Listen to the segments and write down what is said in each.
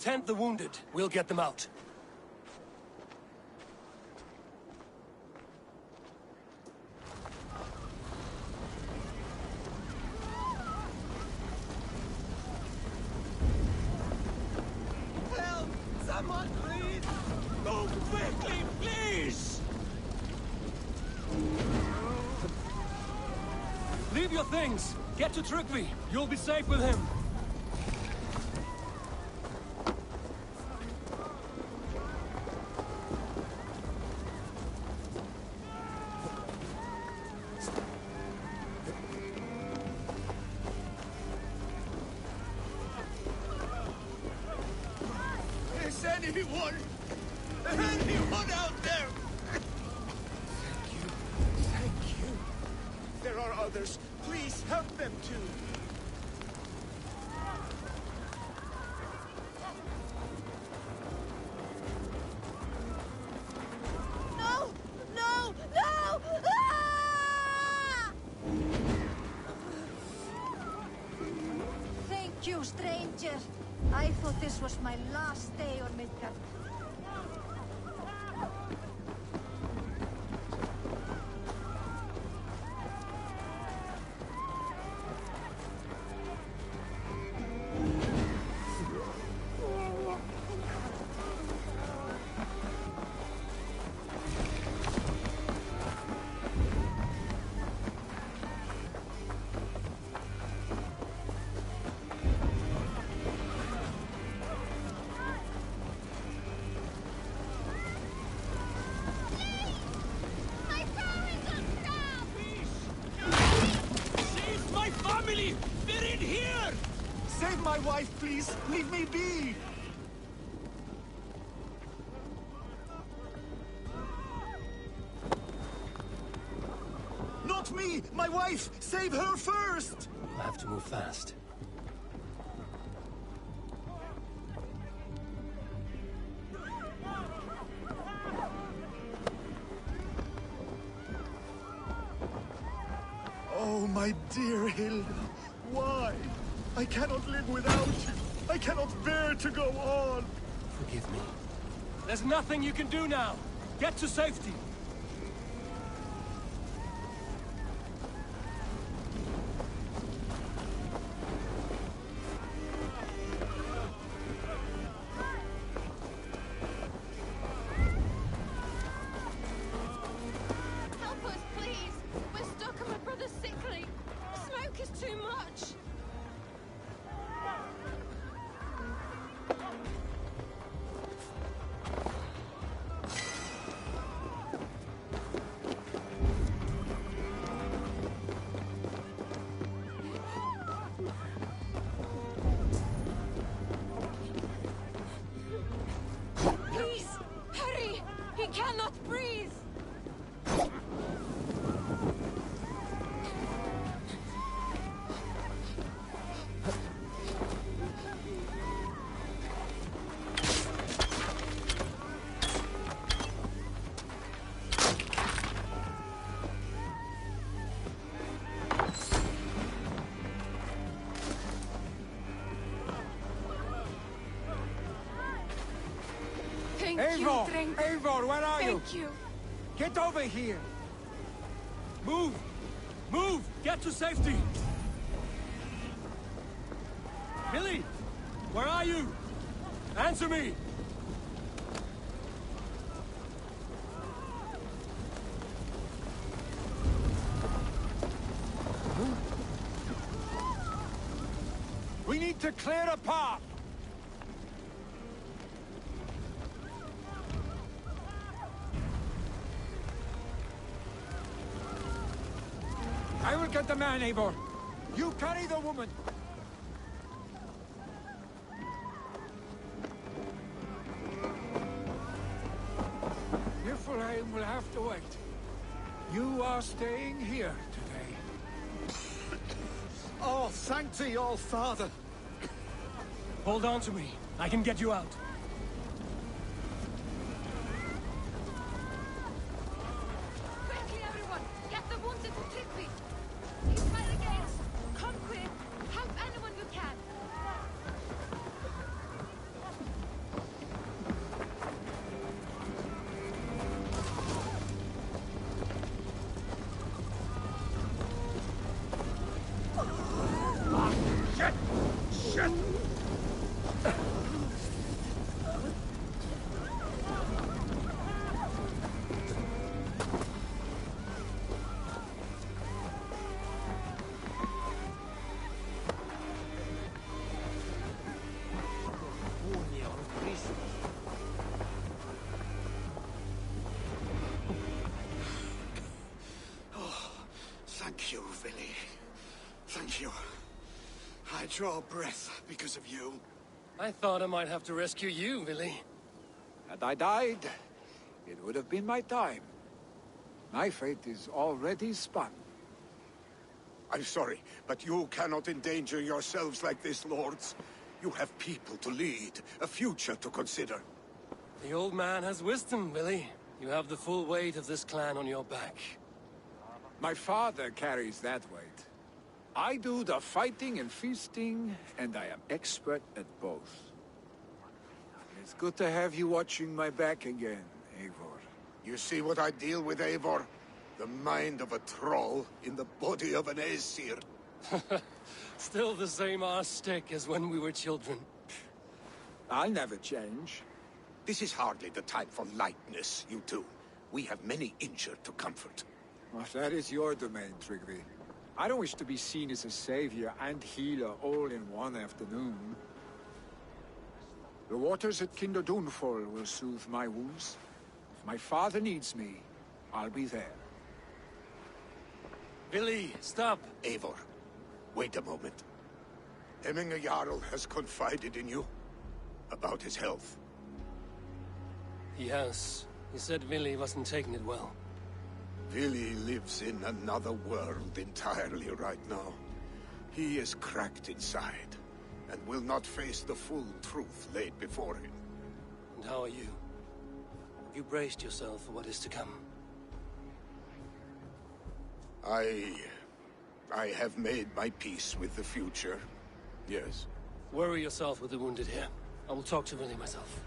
Tend the wounded. We'll get them out. Help! Someone, please! Move quickly, please! Leave your things! Get to Trygve! You'll be safe with him! Is anyone out there? Thank you. Thank you. There are others. Please help them too. No! No! No! Ah! Thank you, stranger. I thought this was my last day on Midgard. Save my wife, please! Leave me be! Not me! My wife! Save her first! I have to move fast. Oh, my dear Hilda. Why? I cannot live without you. I cannot bear to go on. Forgive me. There's nothing you can do now. Get to safety. Help us, please! We're stuck and my brother's sickly. Smoke is too much. Please, hurry! He cannot breathe! Thank you, Eivor! Dreng. Eivor, where are you? Thank you. Get over here! Move! Move! Get to safety! Billy! Where are you? Answer me! We need to clear a path! I will get the man, Eivor. You carry the woman. Niflheim will have to wait. You are staying here today. Oh, thanks to your father. Hold on to me. I can get you out. Quickly, everyone! Get the wounded to Trygve! He's by the gates! Come quick! Help anyone you can! I draw breath because of you. I thought I might have to rescue you, Willy. Had I died, it would have been my time. My fate is already spun. I'm sorry, but you cannot endanger yourselves like this, lords. You have people to lead, a future to consider. The old man has wisdom, Willy. You have the full weight of this clan on your back. My father carries that weight. I do the fighting and feasting, and I am expert at both. It's good to have you watching my back again, Eivor. You see what I deal with, Eivor? The mind of a troll in the body of an Aesir. Still the same arse stick as when we were children. I'll never change. This is hardly the time for lightness, you two. We have many injured to comfort. Well, that is your domain, Tryggvi. I don't wish to be seen as a savior and healer all in one afternoon. The waters at Kinderdunfol will soothe my wounds. If my father needs me, I'll be there. Willy, stop! Eivor, wait a moment. Hemminger Jarl has confided in you about his health. He has. He said Willy wasn't taking it well. Willy lives in another world entirely right now. He is cracked inside, and will not face the full truth laid before him. And how are you? Have you braced yourself for what is to come? I have made my peace with the future. Yes. Worry yourself with the wounded here. I will talk to Willy myself.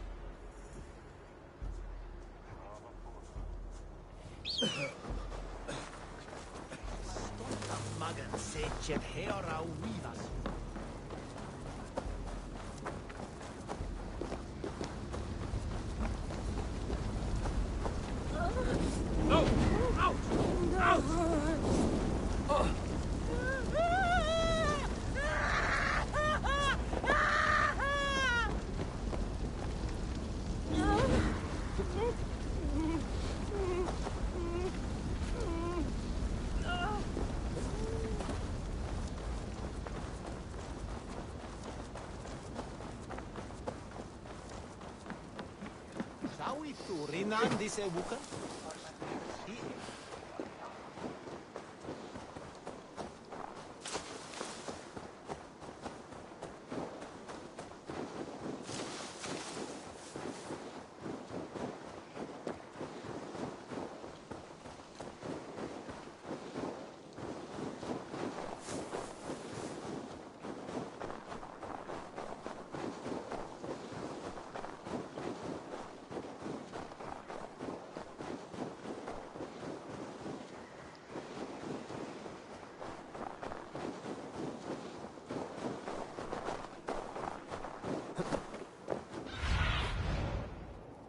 No! Out! Out! Oh. Sawi tu rinan di se bukan?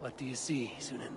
What do you see, Sunan?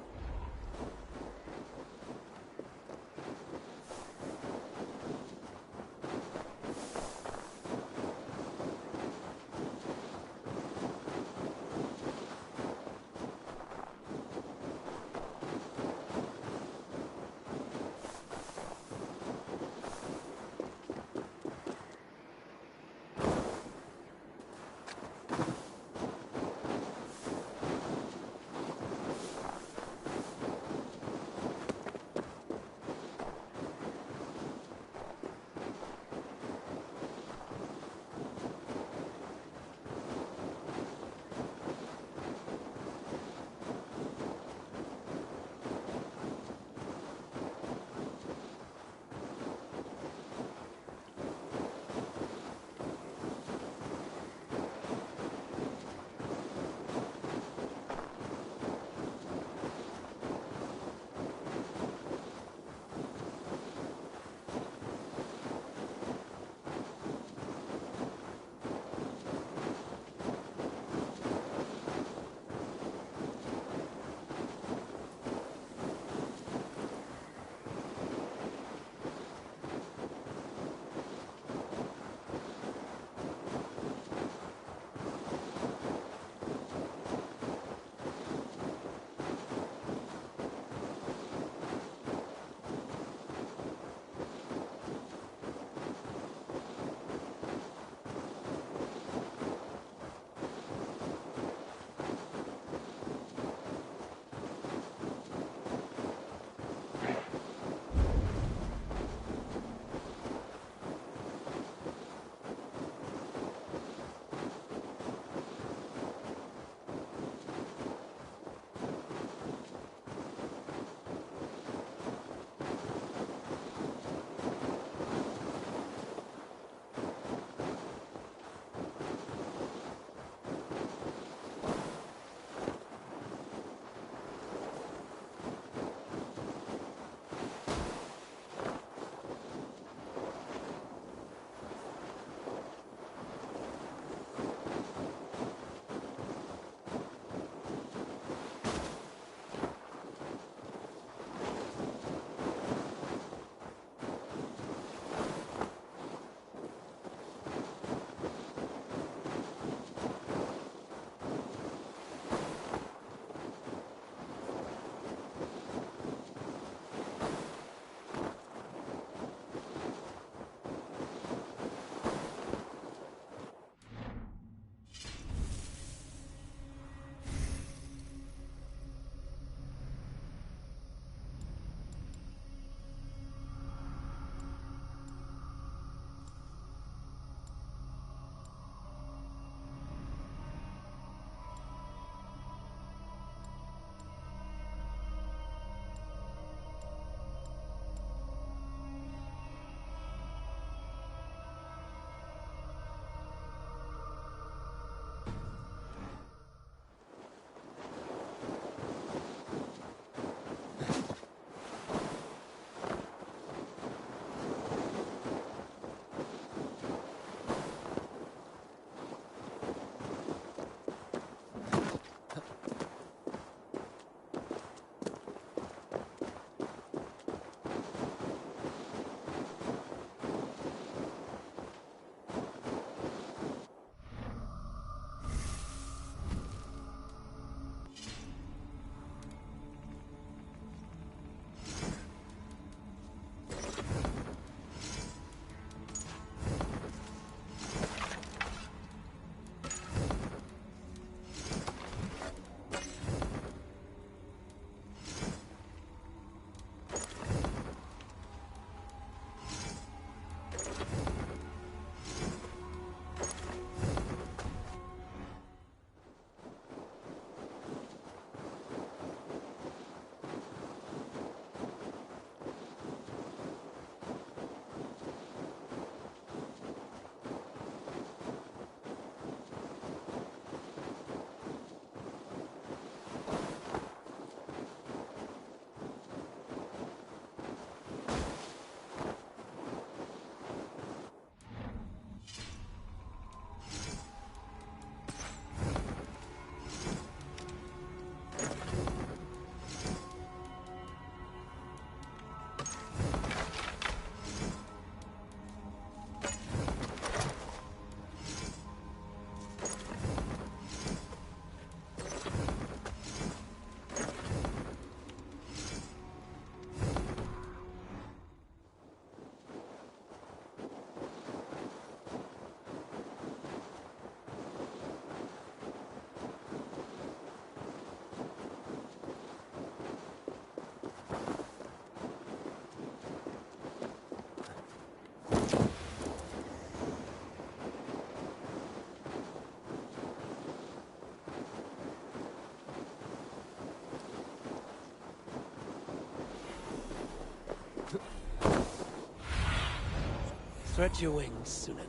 Stretch your wings, Sunan.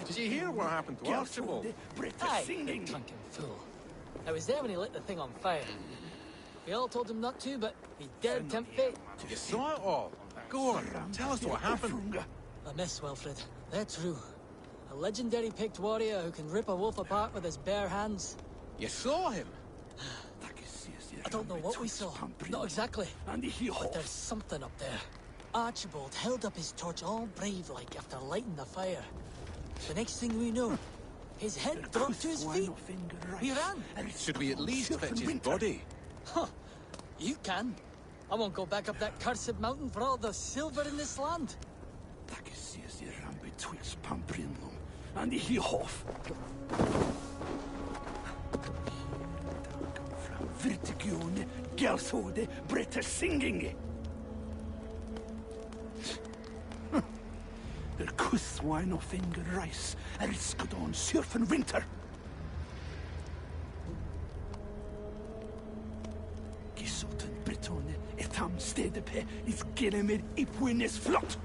Did you hear what happened to Archibald? Aye, the drunken fool. I was there when he lit the thing on fire. We all told him not to, but he dared tempt fate. You saw it all. Go on, tell us what happened. A miss, Wilfred. They're true. A legendary picked warrior who can rip a wolf apart with his bare hands. You saw him? I don't know what we saw. Not exactly. But there's something up there. Archibald held up his torch all brave-like after lighting the fire. The next thing we know, his head dropped to his feet. He ran. Should we at least fetch his body? Huh. You can. I won't go back up that cursed mountain for all the silver in this land. And he hof. Vertigione, gelsode, brette singing. Der kusswine of finger rice, risked on surf and winter. Gisoten Britone, etam stedepe, is gelemir ipwines flott.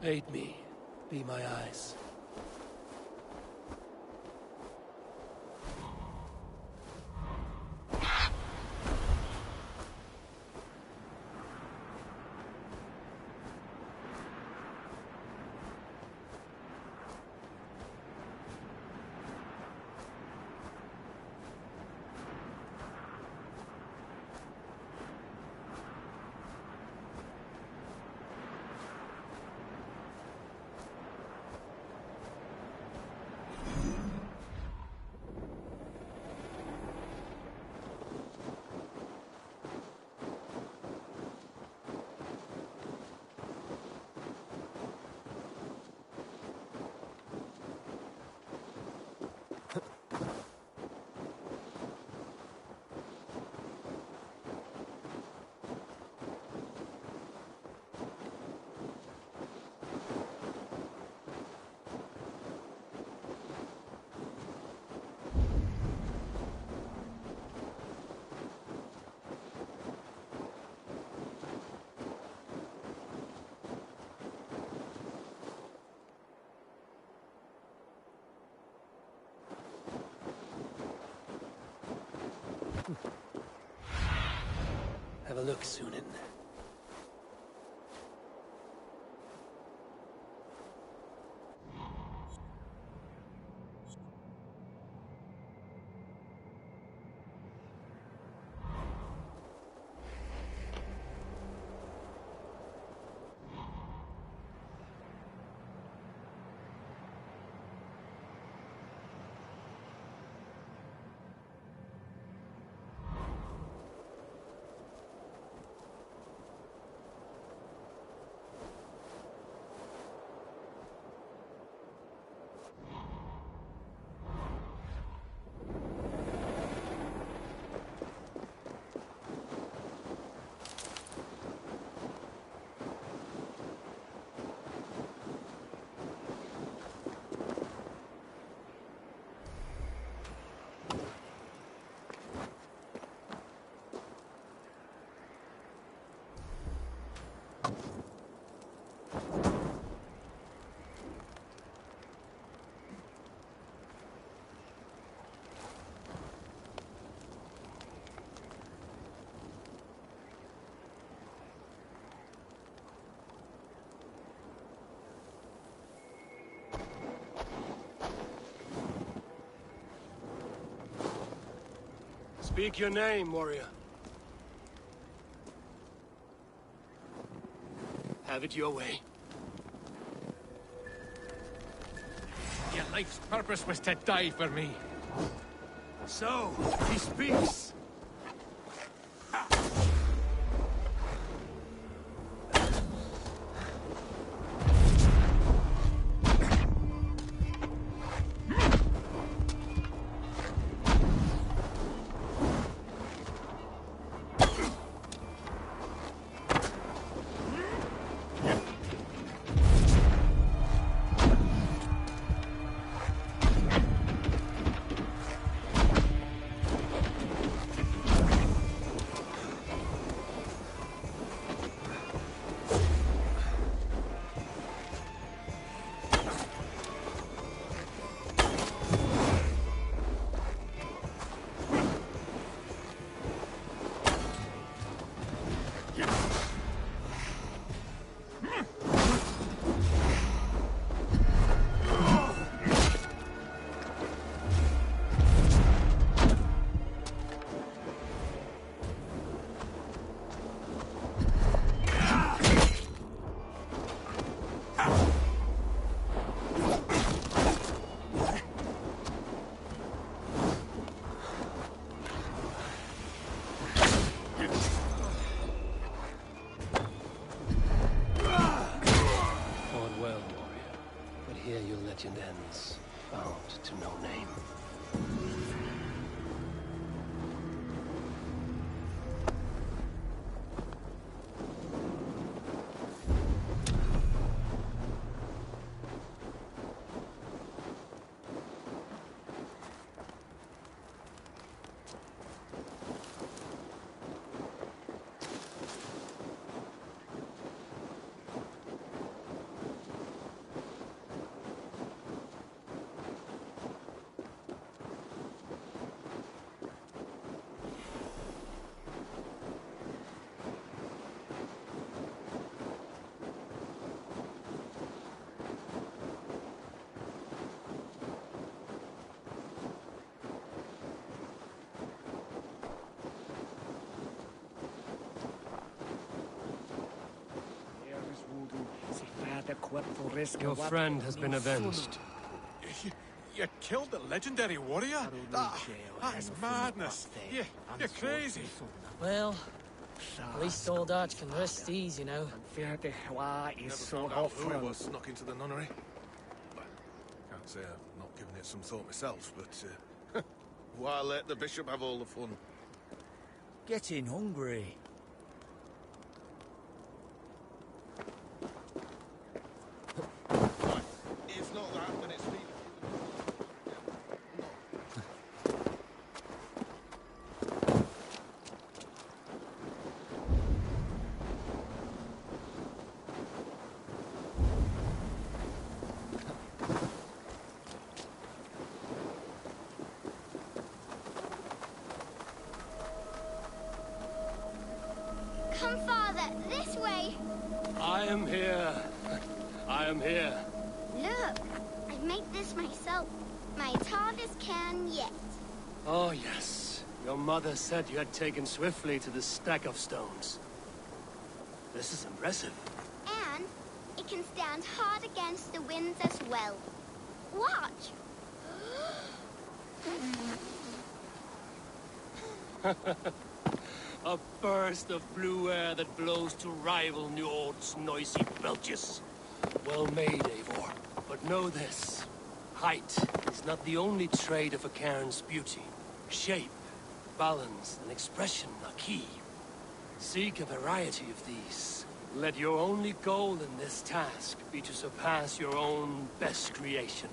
Aid me. Be my eyes. Have a look, Sunan. Speak your name, warrior. Have it your way. Your life's purpose was to die for me. So, he speaks. Legend ends, bound to no name. Your friend has been avenged. You killed the legendary warrior? That's madness. You're crazy. Well, at least old Arch can rest easy now. Never found out who was snuck into the nunnery. Well, can't say I've not given it some thought myself, but why let the bishop have all the fun? Getting hungry. If not that, then it's me. I am here. I am here. Look, I made this myself. My hardest can yet. Oh, yes. Your mother said you had taken swiftly to the stack of stones. This is impressive. And it can stand hard against the winds as well. Watch! A burst of blue air that blows to rival Njord's noisy belches. Well made, Eivor. But know this. Height is not the only trait of a cairn's beauty. Shape, balance, and expression are key. Seek a variety of these. Let your only goal in this task be to surpass your own best creation.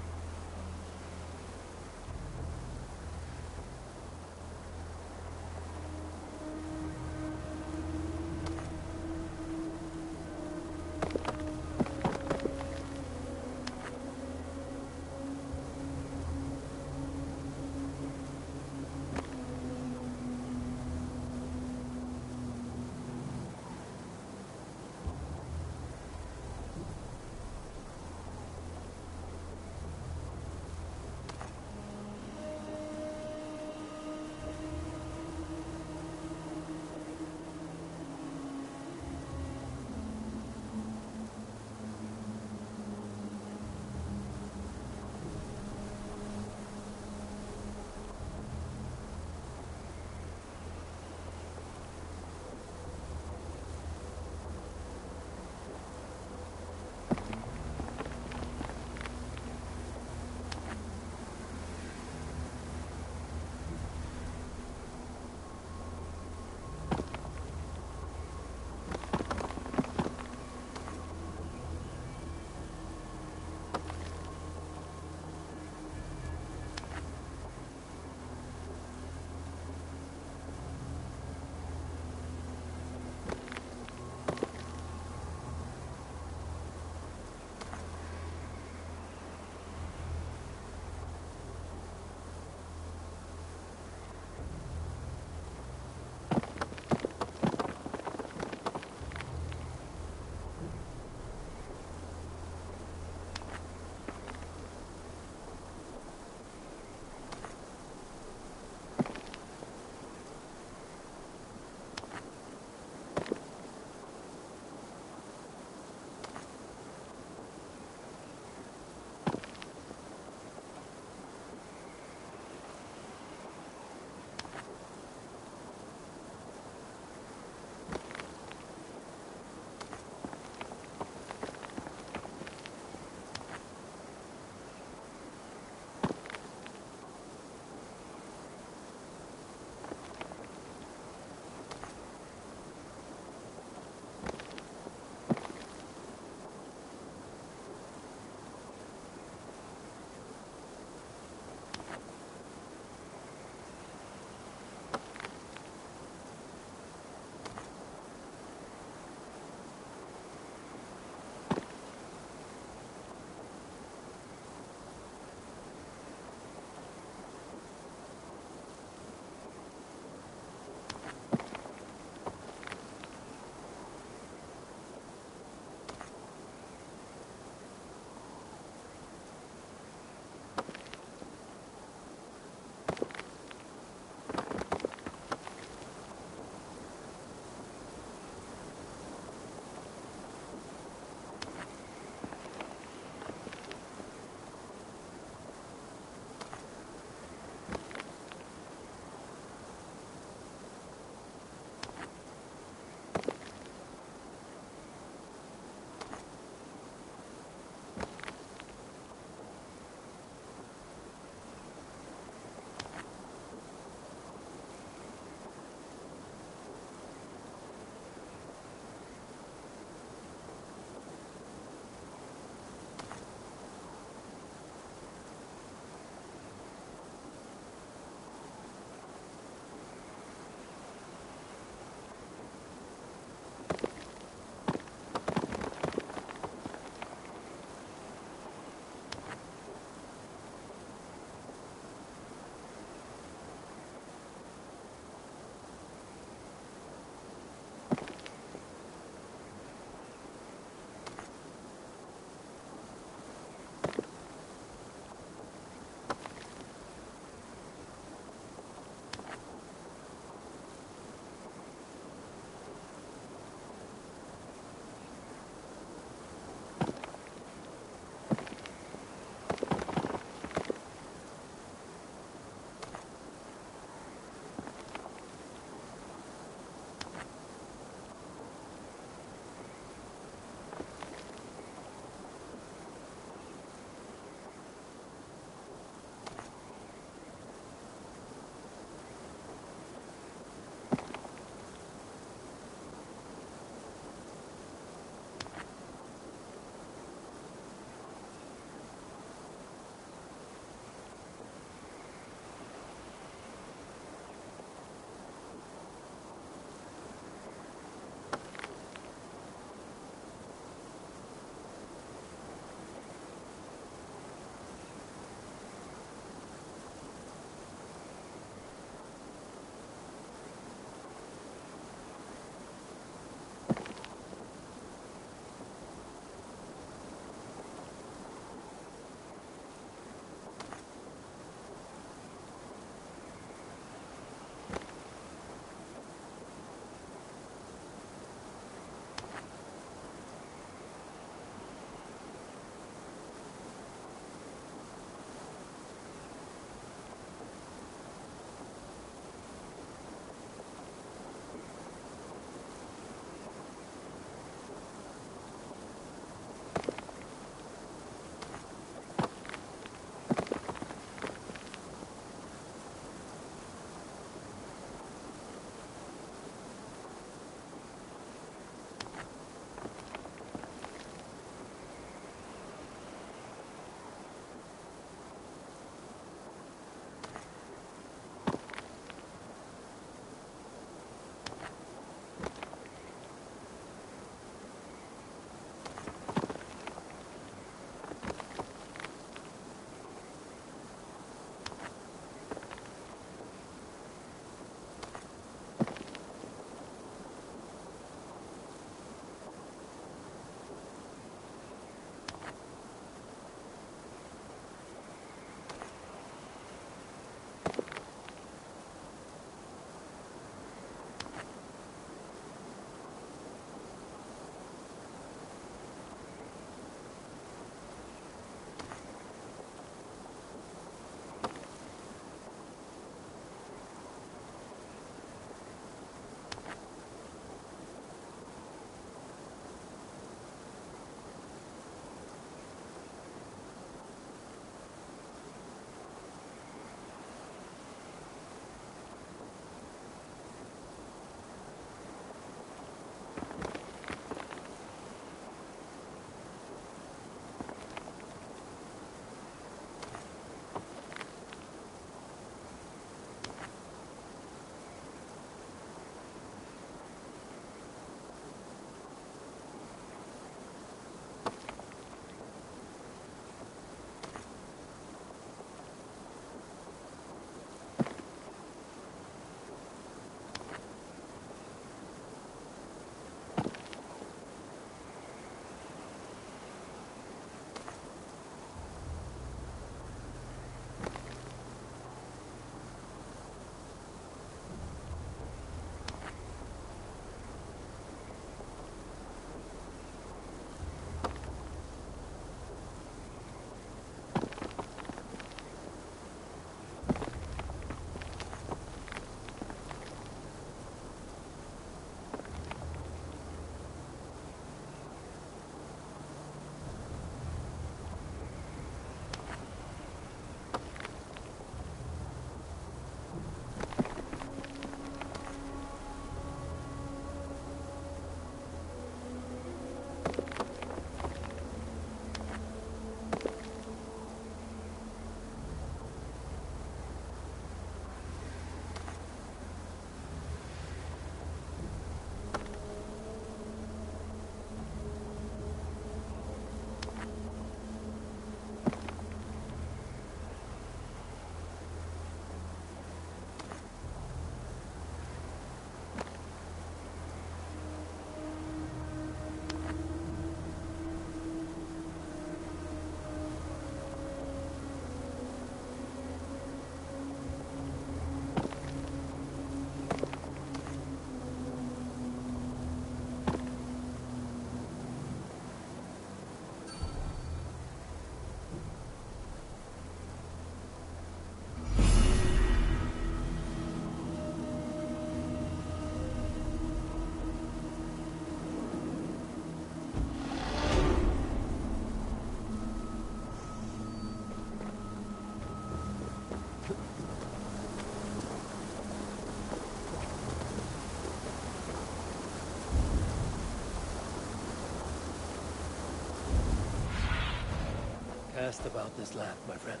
best about this land, my friend.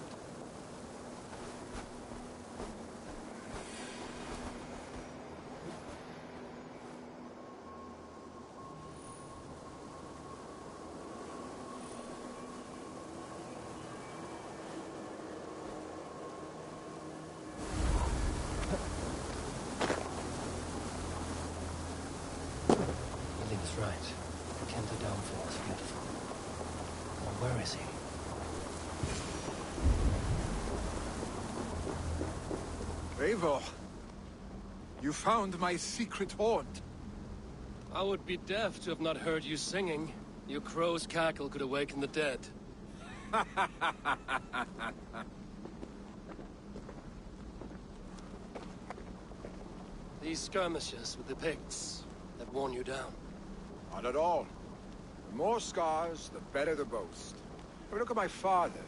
Right. The Kenta downfall is beautiful. Well, where is he? Eivor, you found my secret haunt. I would be deaf to have not heard you singing. Your crow's cackle could awaken the dead. These skirmishes with the Picts that worn you down. Not at all. The more scars, the better the boast. But look at my father.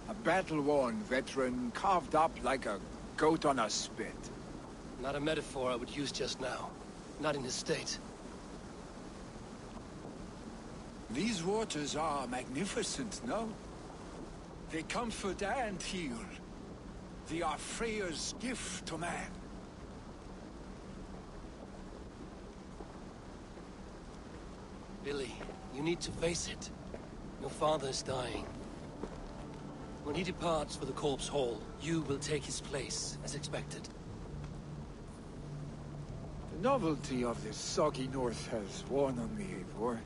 A battle-worn veteran, carved up like a goat on a spit. Not a metaphor I would use just now. Not in his state. These waters are magnificent, no? They comfort and heal. They are Freya's gift to man. Billy, you need to face it. Your father's dying. When he departs for the Corpse Hall, you will take his place, as expected. The novelty of this soggy north has worn on me, Eivor.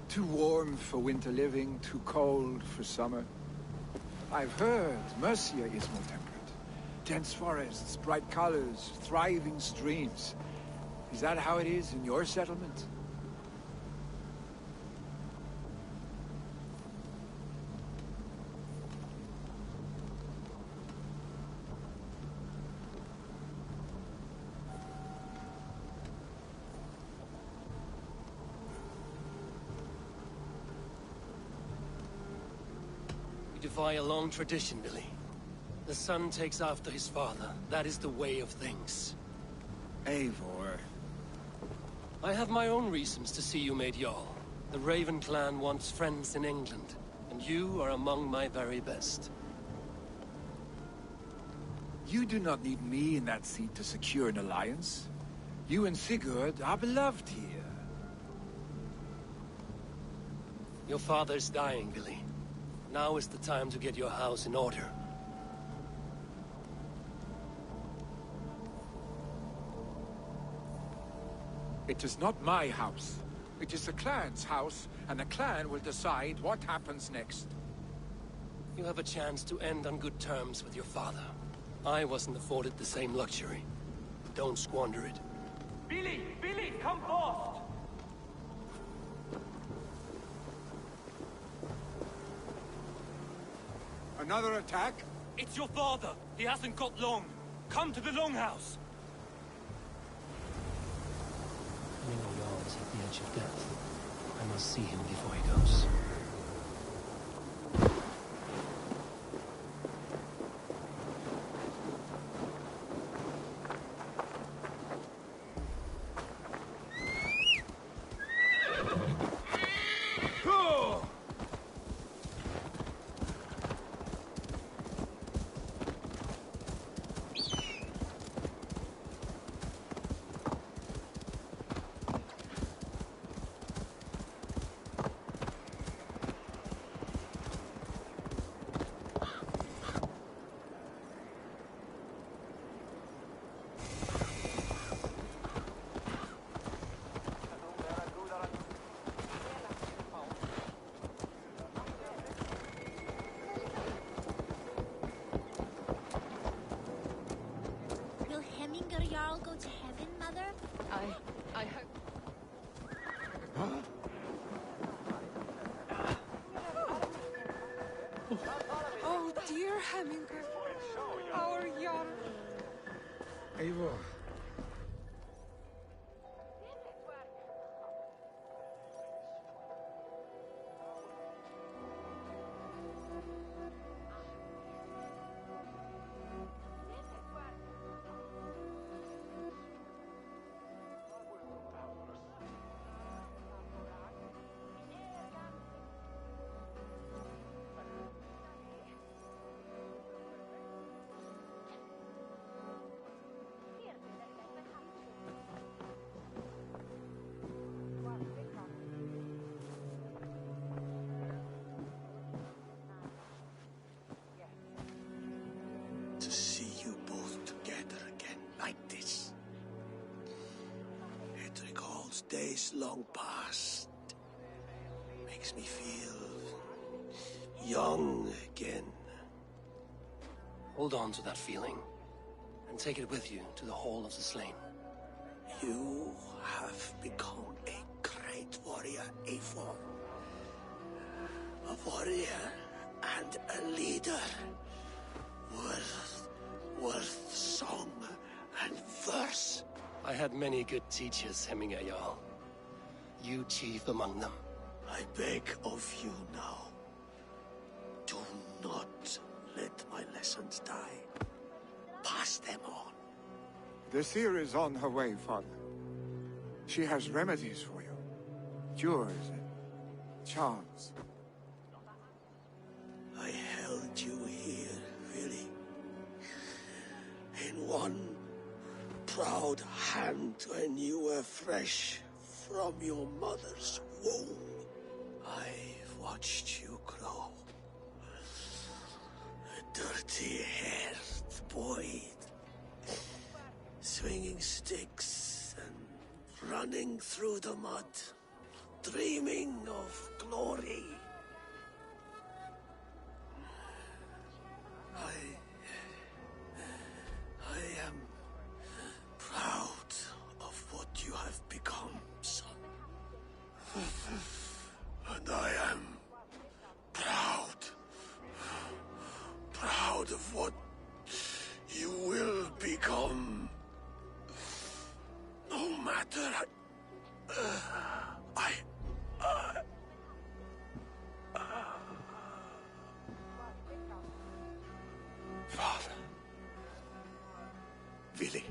Too warm for winter living, too cold for summer. I've heard Mercia is more temperate. Dense forests, bright colors, thriving streams. Is that how it is in your settlement? You defy a long tradition, Billy. The son takes after his father. That is the way of things. Eivor. I have my own reasons to see you made Jarl. The Raven clan wants friends in England, and you are among my very best. You do not need me in that seat to secure an alliance. You and Sigurd are beloved here. Your father's dying, Billy. Now is the time to get your house in order. It is not my house. It is the clan's house, and the clan will decide what happens next. You have a chance to end on good terms with your father. I wasn't afforded the same luxury. Don't squander it. Billy! Billy, come forth! Another attack? It's your father! He hasn't got long! Come to the Longhouse! I know Jarl is at the edge of death. I must see him before he goes. Jarl go to heaven, Mother? I hope... Oh, dear Hemminger. Our Jarl. Eivor. days long past. Makes me feel young again. Hold on to that feeling, and take it with you to the Hall of the Slain. You have become a great warrior, Eivor. A warrior and a leader. Worth song and verse. I had many good teachers, Hemingway Jarl. You chief among them. I beg of you now, do not let my lessons die. Pass them on. The seer is on her way, Father. She has remedies for you. Cures and charms. I held you here, really. In one proud hand when you were fresh from your mother's womb. I've watched you grow. A dirty-haired boy, swinging sticks and running through the mud, dreaming of glory. I am proud of what you have become, son. And I am proud of what you will become. No matter Father. Willi.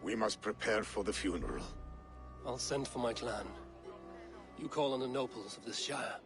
We must prepare for the funeral. I'll send for my clan. You call on the nobles of this shire.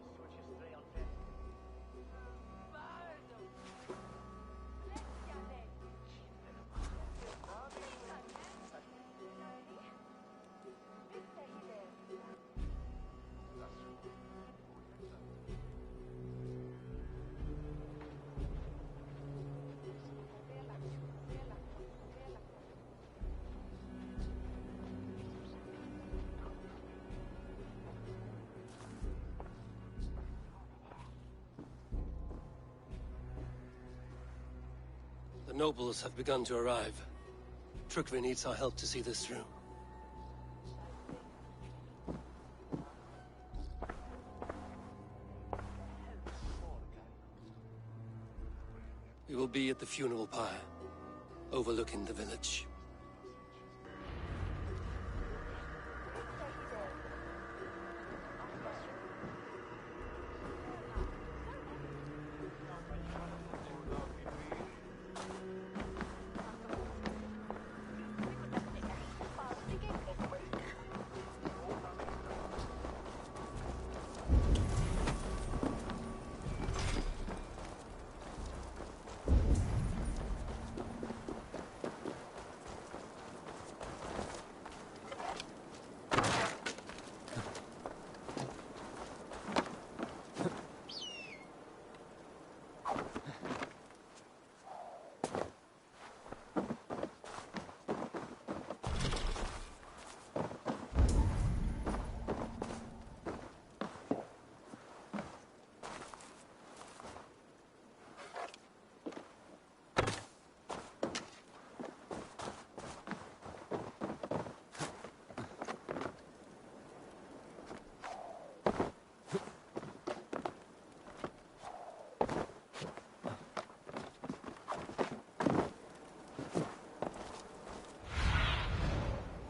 The nobles have begun to arrive. Trukvi needs our help to see this through. We will be at the funeral pyre, overlooking the village.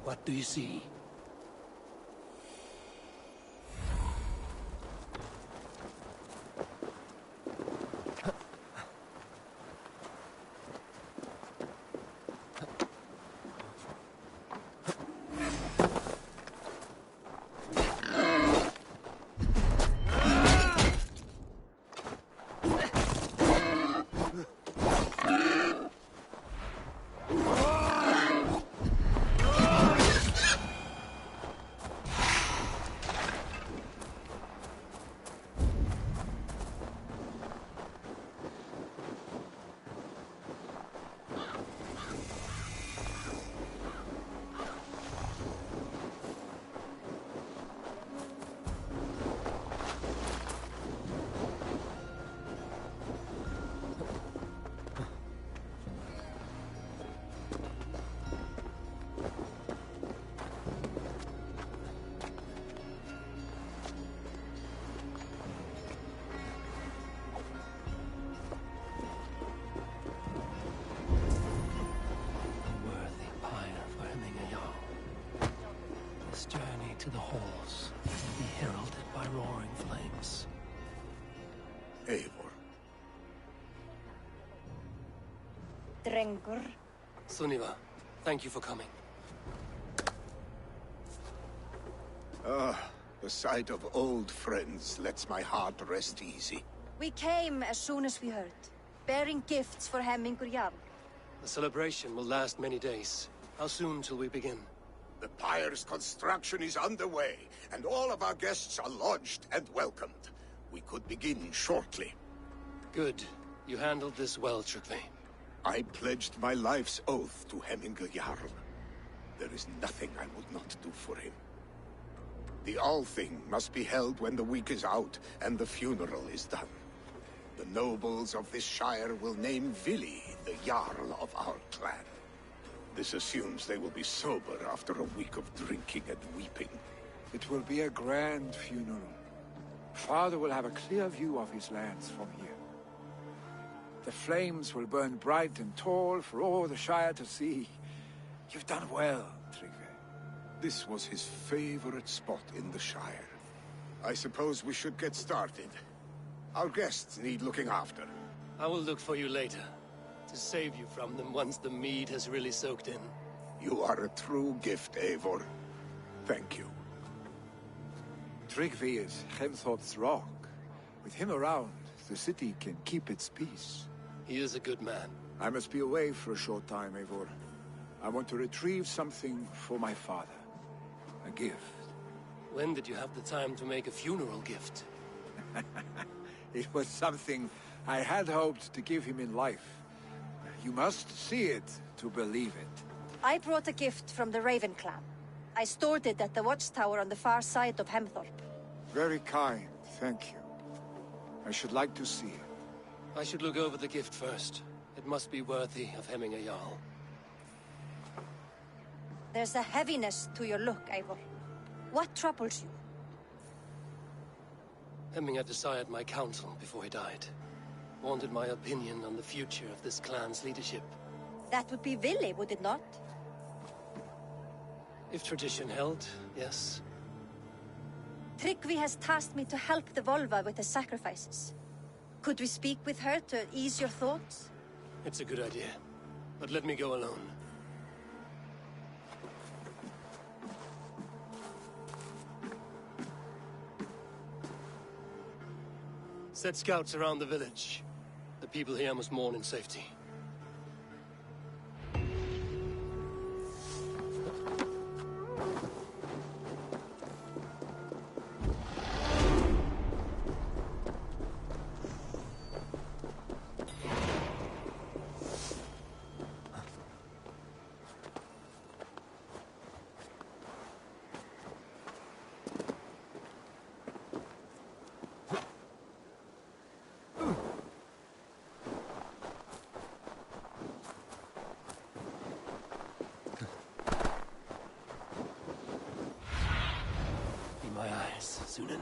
What do you see? pause and be heralded by roaring flames. Eivor. Drengur. Sunniva, thank you for coming. The sight of old friends lets my heart rest easy. We came as soon as we heard, bearing gifts for Hemmingur Jarl. The celebration will last many days. How soon till we begin? The pyre's construction is underway, and all of our guests are lodged and welcomed. We could begin shortly. Good. You handled this well, Tryggvi. I pledged my life's oath to Hemmingur Jarl. There is nothing I would not do for him. The Althing must be held when the week is out and the funeral is done. The nobles of this shire will name Vili the Jarl of our clan. This assumes they will be sober after a week of drinking and weeping. It will be a grand funeral. Father will have a clear view of his lands from here. The flames will burn bright and tall for all the Shire to see. You've done well, Tryggvi. This was his favorite spot in the Shire. I suppose we should get started. Our guests need looking after. I will look for you later, to save you from them once the mead has really soaked in. You are a true gift, Eivor. Thank you. Tryggvi is Hemthorpe's rock. With him around, the city can keep its peace. He is a good man. I must be away for a short time, Eivor. I want to retrieve something for my father. A gift. When did you have the time to make a funeral gift? It was something I had hoped to give him in life. You must see it to believe it. I brought a gift from the Raven clan. I stored it at the watchtower on the far side of Hemthorpe. Very kind, thank you. I should like to see it. I should look over the gift first. It must be worthy of Hemmingur Jarl. There's a heaviness to your look, Eivor. What troubles you? Hemming had desired my counsel before he died. Wanted my opinion on the future of this clan's leadership. That would be Vili, would it not? If tradition held, yes. Tryggvi has tasked me to help the Volva with the sacrifices. Could we speak with her to ease your thoughts? It's a good idea. But let me go alone. Set scouts around the village. The people here must mourn in safety. Sunan.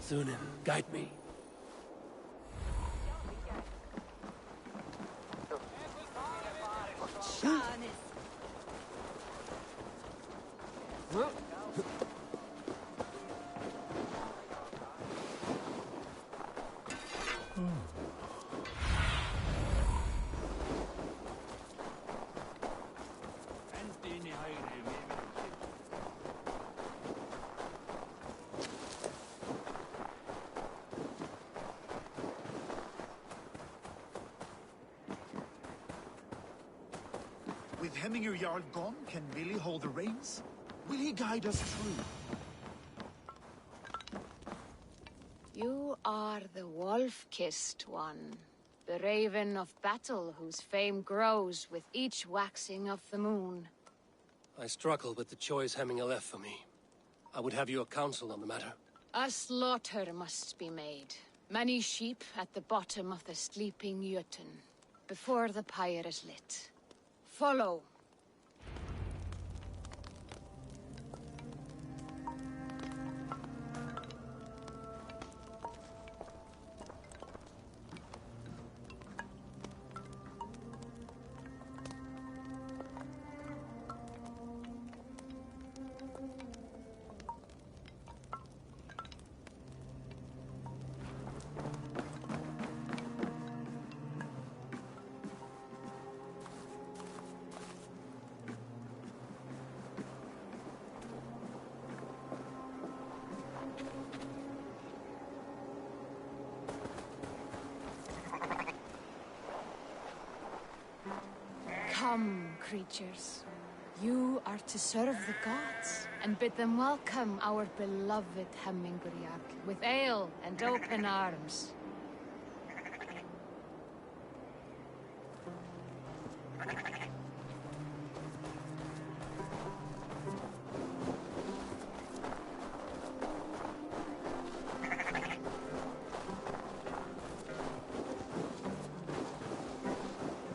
Sunan, guide me. With Hemminger Jarl gone, can Billy hold the reins? Will he guide us through? You are the wolf-kissed one. The raven of battle whose fame grows with each waxing of the moon. I struggle with the choice Hemminger left for me. I would have your counsel on the matter. A slaughter must be made. Many sheep at the bottom of the sleeping Jötun, before the pyre is lit. Follow. Come, creatures. You are to serve the gods, and bid them welcome our beloved Hemmingerjarl with ale and open arms.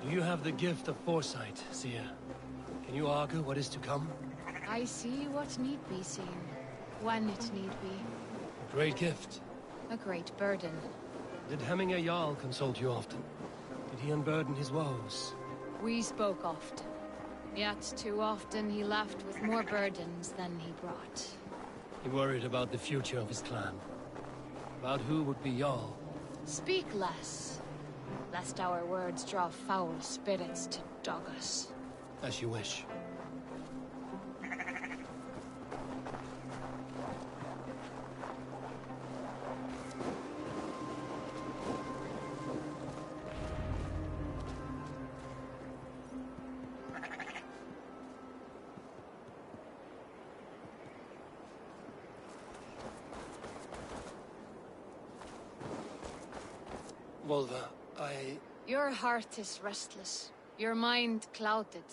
You have the gift of foresight, Seer. Can you argue what is to come? I see what need be seen, when it need be. A great gift. A great burden. Did Hemminger Jarl consult you often? Did he unburden his woes? We spoke often. Yet too often he left with more burdens than he brought. He worried about the future of his clan. About who would be Jarl. Speak less, lest our words draw foul spirits to dog us. As you wish. Volva, Your heart is restless. Your mind clouded.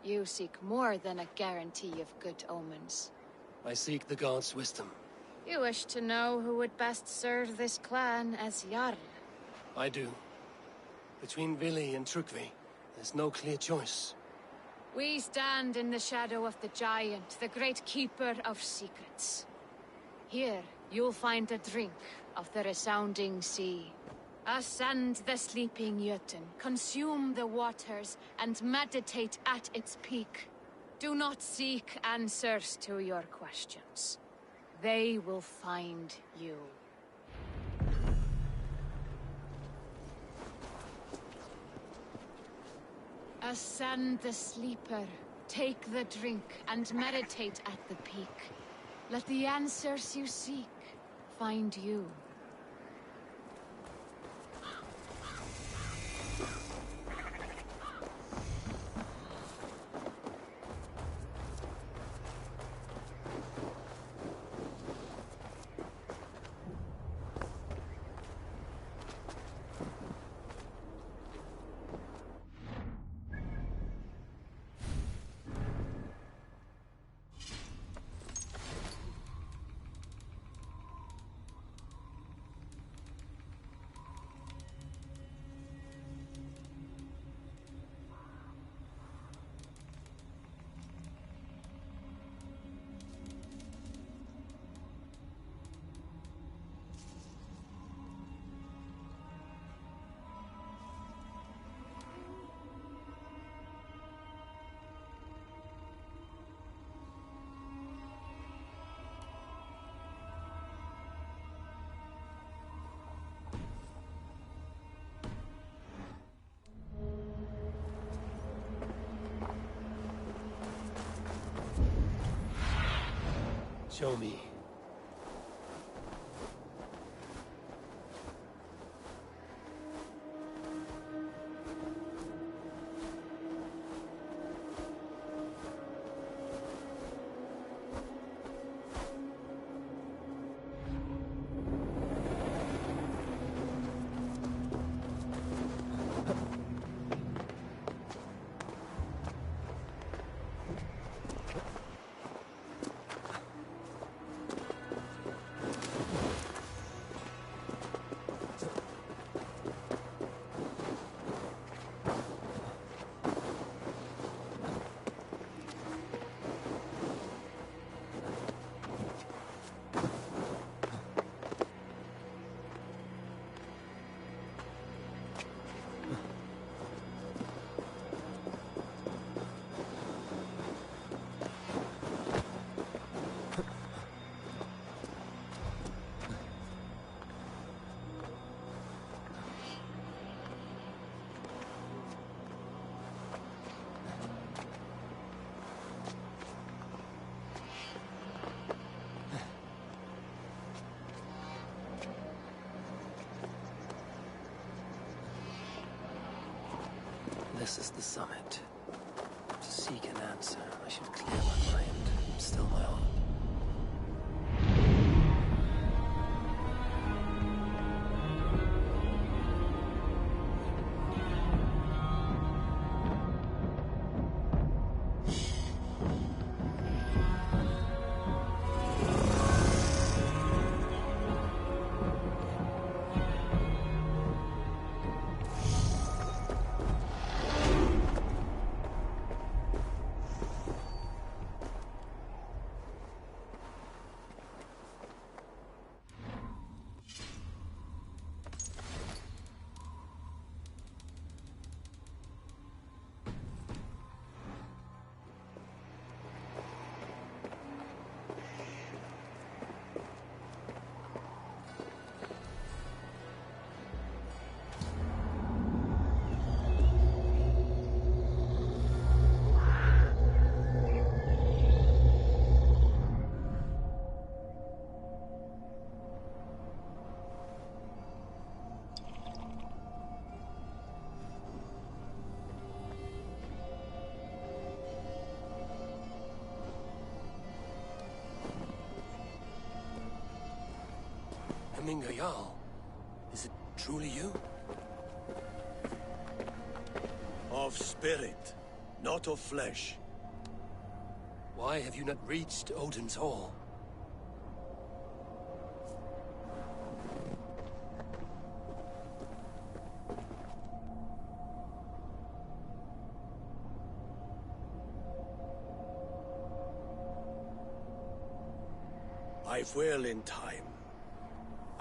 You seek more than a guarantee of good omens. I seek the gods' wisdom. You wish to know who would best serve this clan as Jarl. I do. Between Vili and Trukvi, there's no clear choice. We stand in the shadow of the giant, the great keeper of secrets. Here, you'll find a drink of the resounding sea. Ascend the sleeping Jötun, consume the waters, and meditate at its peak. Do not seek answers to your questions. They will find you. Ascend the sleeper, take the drink, and meditate at the peak. Let the answers you seek find you. Show me. this is the summit. To seek an answer, I should clear my mind, still my heart. Jarl, is it truly you? Of spirit, not of flesh. Why have you not reached Odin's Hall? I will in time.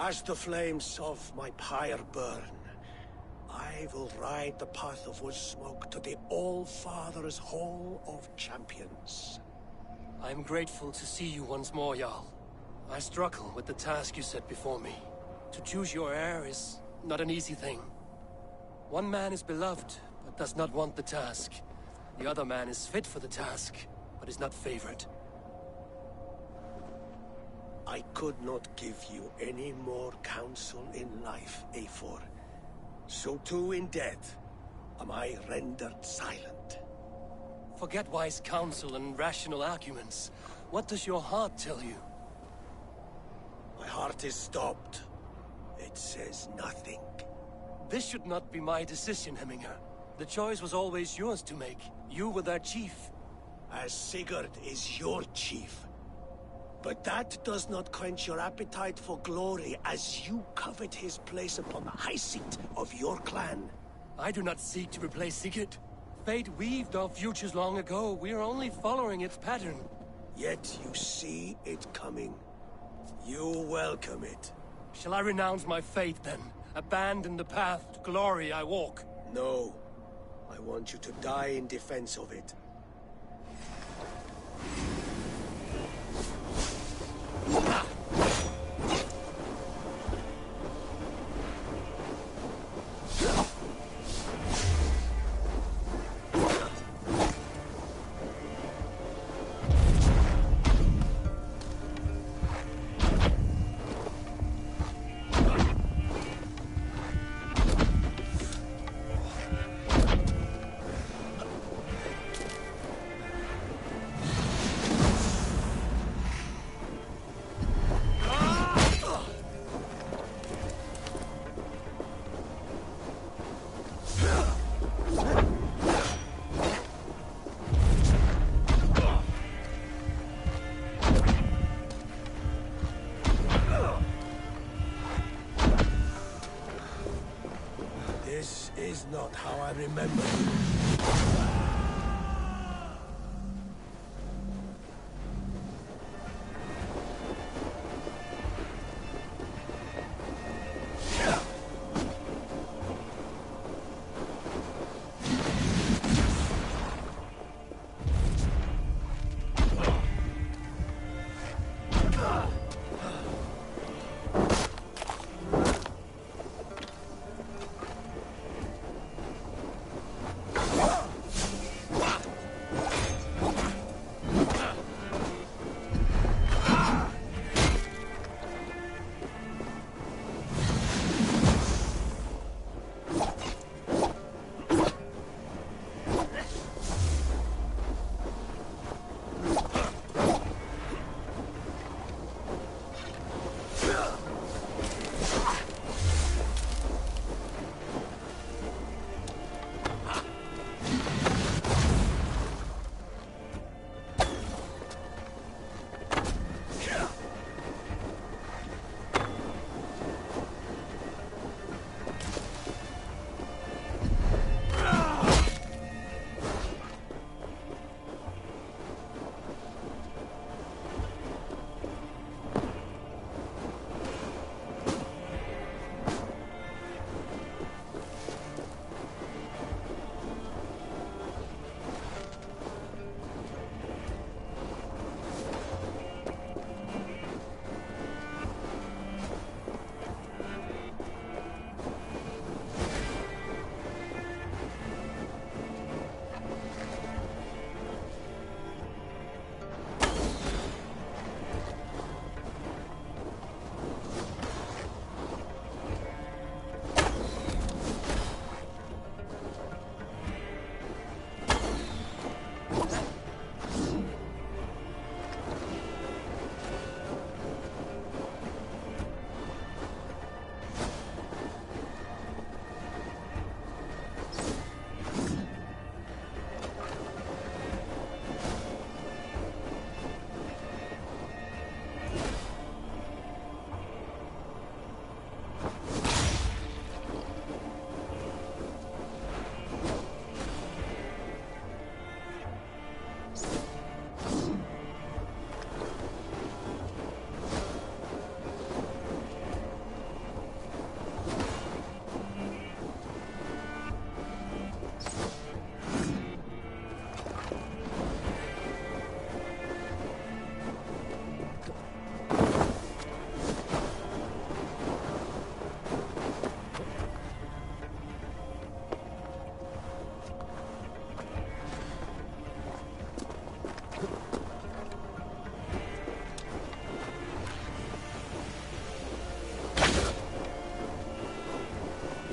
As the flames of my pyre burn, I will ride the path of wood smoke to the All-Father's Hall of Champions. I am grateful to see you once more, Jarl. I struggle with the task you set before me. To choose your heir is not an easy thing. One man is beloved, but does not want the task. The other man is fit for the task, but is not favored. I could not give you any more counsel in life, Eivor. So too in death am I rendered silent. Forget wise counsel and rational arguments. What does your heart tell you? My heart is stopped. It says nothing. This should not be my decision, Hemminger. The choice was always yours to make. You were their chief. As Sigurd is your chief. But that does not quench your appetite for glory as you covet his place upon the high seat of your clan. I do not seek to replace Sigurd. Fate weaved our futures long ago. We are only following its pattern. Yet you see it coming. You welcome it. Shall I renounce my faith then? Abandon the path to glory I walk? No. I want you to die in defense of it. This is not how I remember it.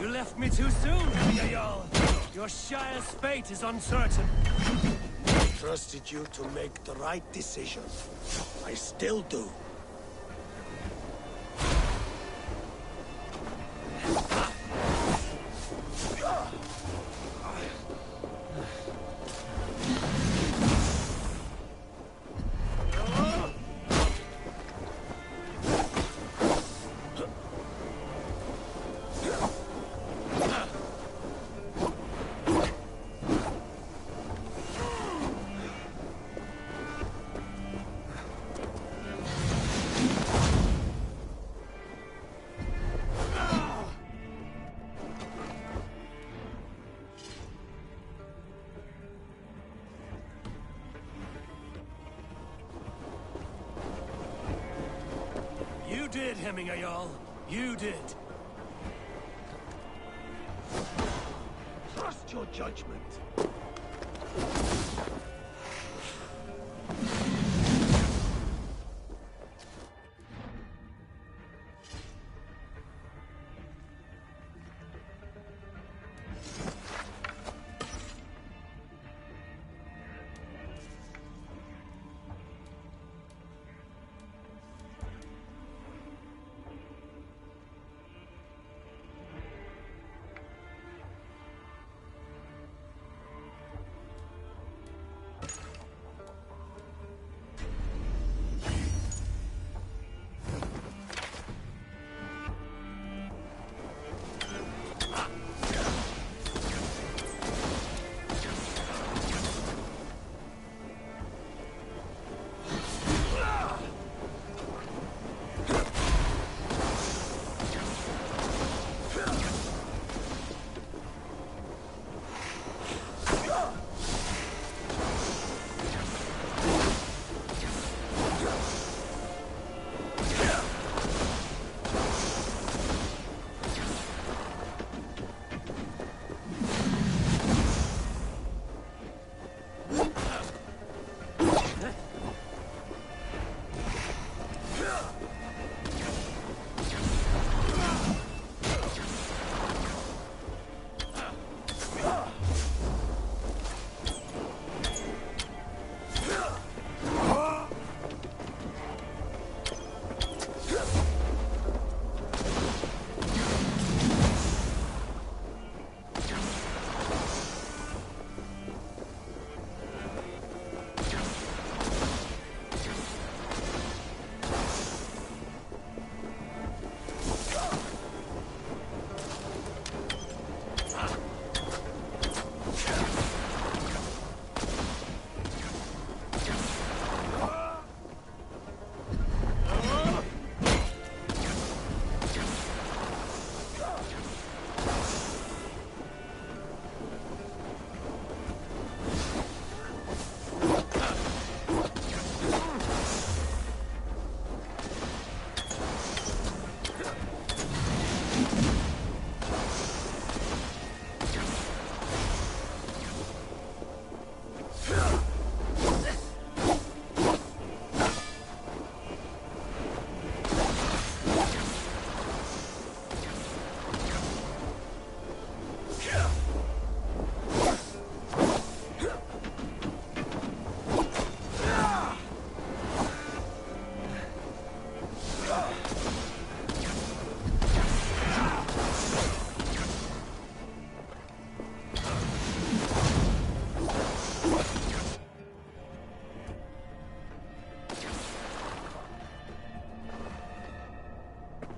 You left me too soon, Jarl. Your Shire's fate is uncertain. I trusted you to make the right decision. I still do. You did, Jarl. You did. Trust your judgment.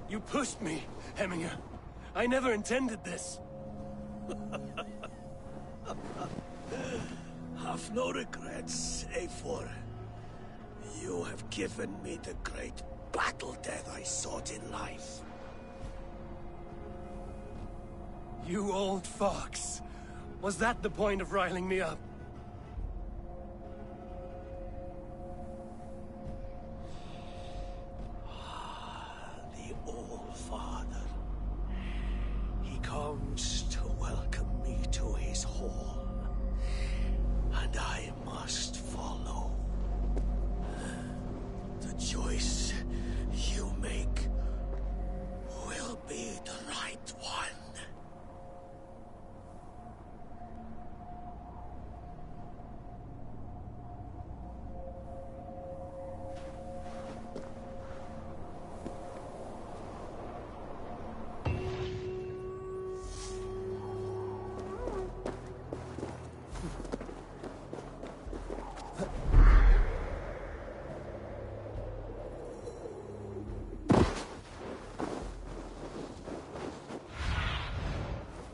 You pushed me, Hemminger. I never intended this. Have no regrets, Eivor. You have given me the great battle death I sought in life. You old fox. Was that the point of riling me up? The All-Father. He comes to welcome me to his hall. And I must follow. The choice you make will be the right one.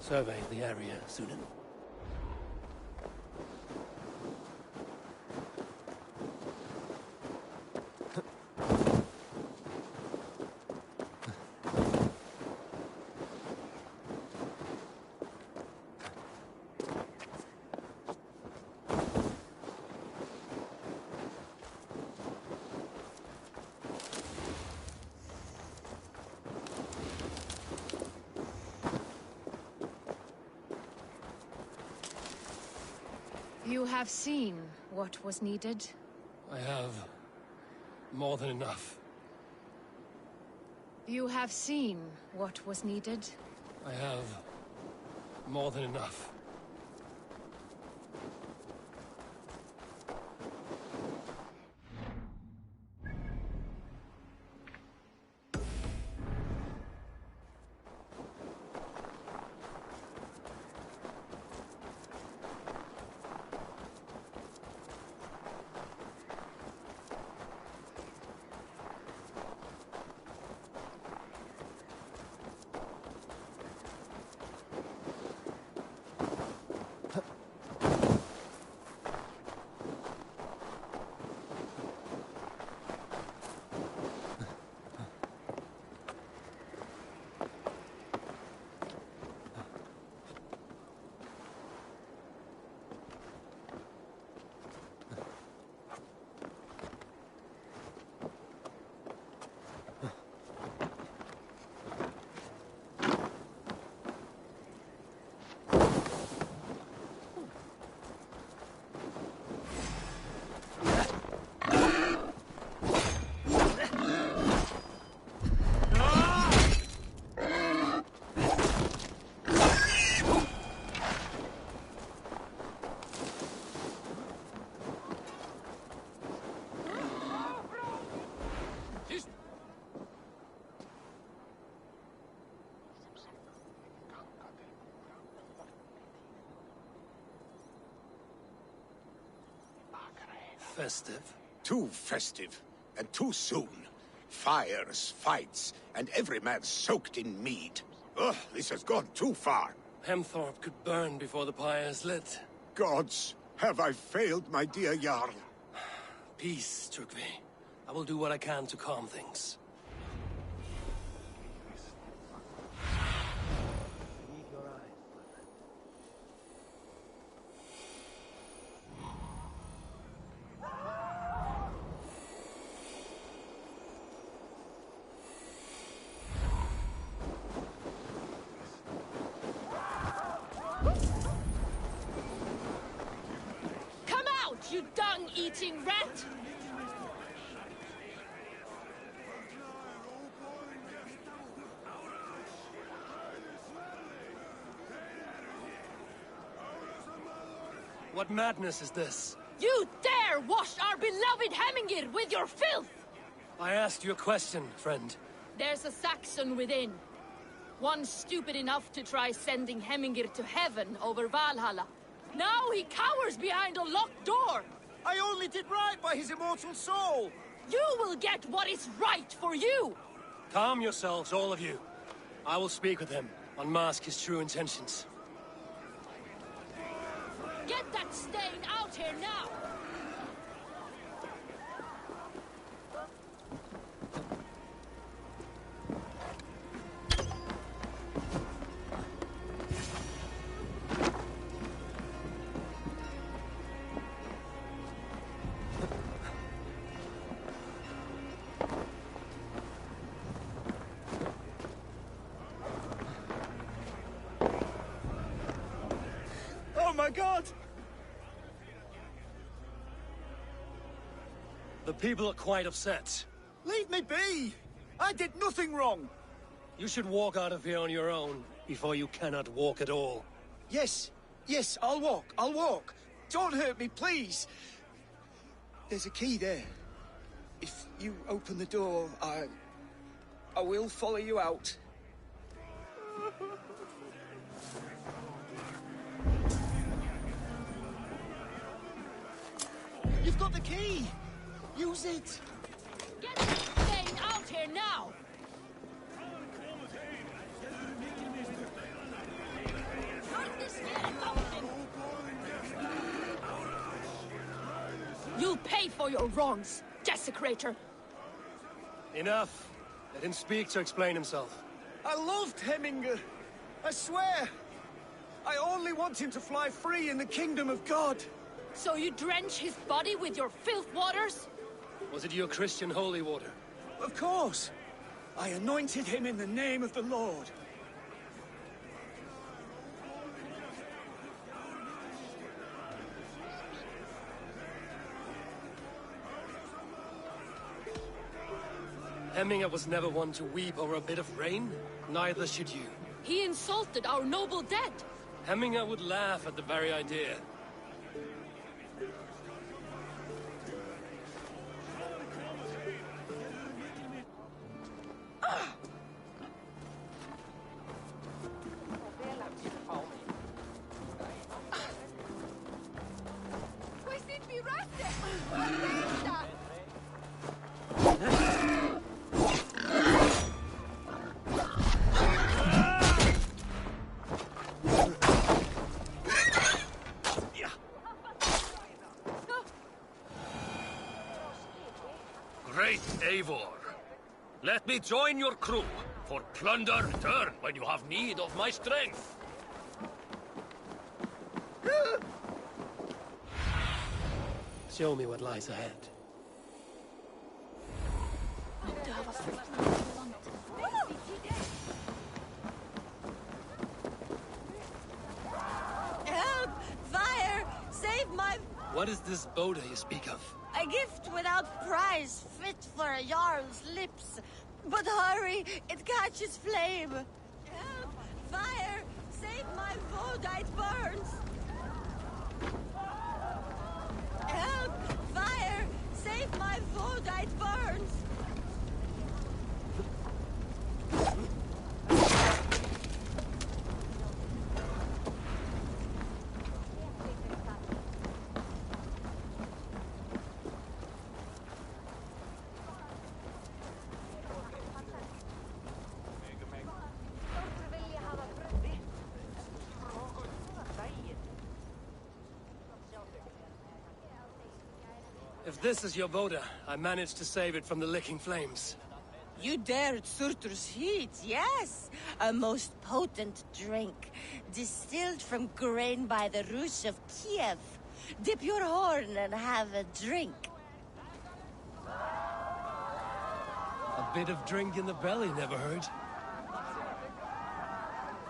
Survey the area, Sudan. You have seen what was needed? I have more than enough. You have seen what was needed? I have more than enough. Festive. Too festive, and too soon. Fires, fights, and every man soaked in mead. Ugh, this has gone too far. Hemthorpe could burn before the pyre is lit. Gods, have I failed my dear Jarl? Peace, Turkvi. I will do what I can to calm things. You dung-eating rat! What madness is this? You dare wash our beloved Hemingir with your filth! I asked you a question, friend. There's a Saxon within. One stupid enough to try sending Hemingir to heaven over Valhalla. Now he cowers behind a locked door! I only did right by his immortal soul! You will get what is right for you! Calm yourselves, all of you. I will speak with him, unmask his true intentions. Get that stain out here now! My God! The people are quite upset. Leave me be! I did nothing wrong! You should walk out of here on your own before you cannot walk at all. Yes, I'll walk. Don't hurt me, please! There's a key there. If you open the door, I will follow you out. You've got the key! Use it! Get that stain out here now! for your wrongs, desecrator. Enough. Let him speak to explain himself. I loved Heminger. I swear. I only want him to fly free in the kingdom of God. So you drench his body with your filth waters? Was it your Christian holy water? Of course. I anointed him in the name of the Lord. Heminger was never one to weep over a bit of rain. Neither should you. He insulted our noble dead. Heminger would laugh at the very idea. Great Eivor, let me join your crew. For plunder, return when you have need of my strength. Show me what lies ahead. Help! Fire! Save my... What is this Modo you speak of? A gift without price, fit for a Jarl's lips. But hurry, it catches flame. Help! Fire! Save my Modo, it burns! Help! Fire! Save my Modo, it burns! If this is your Modo, I managed to save it from the licking flames. You dared Surtur's heat, yes. A most potent drink, distilled from grain by the Rus of Kiev. Dip your horn and have a drink. A bit of drink in the belly never hurt.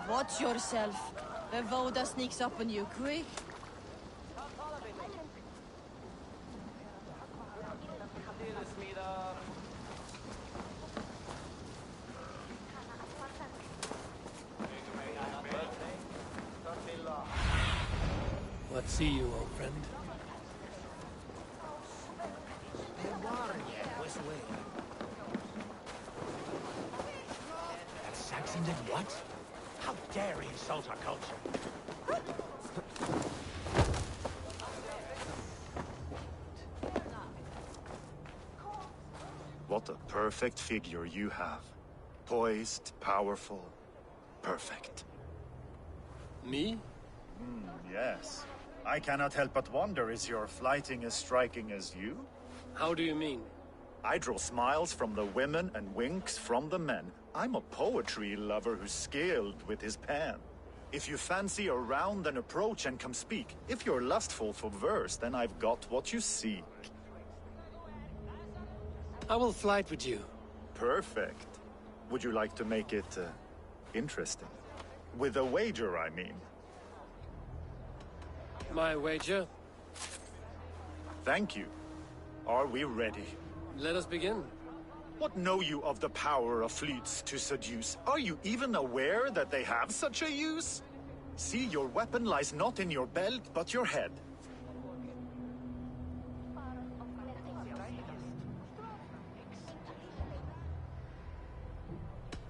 Watch yourself. The Voda sneaks up on you quick. What see you, old friend? That Saxon did what? How dare he insult our culture? What a perfect figure you have. Poised, powerful, perfect. Me? Yes. I cannot help but wonder, is your flighting as striking as you? How do you mean? I draw smiles from the women and winks from the men. I'm a poetry lover who's skilled with his pen. If you fancy a round, then approach and come speak. If you're lustful for verse, then I've got what you seek. I will flight with you. Perfect. Would you like to make it interesting? With a wager, I mean. My wager? Thank you. Are we ready? Let us begin. What know you of the power of fleets to seduce? Are you even aware that they have such a use? See, your weapon lies not in your belt, but your head.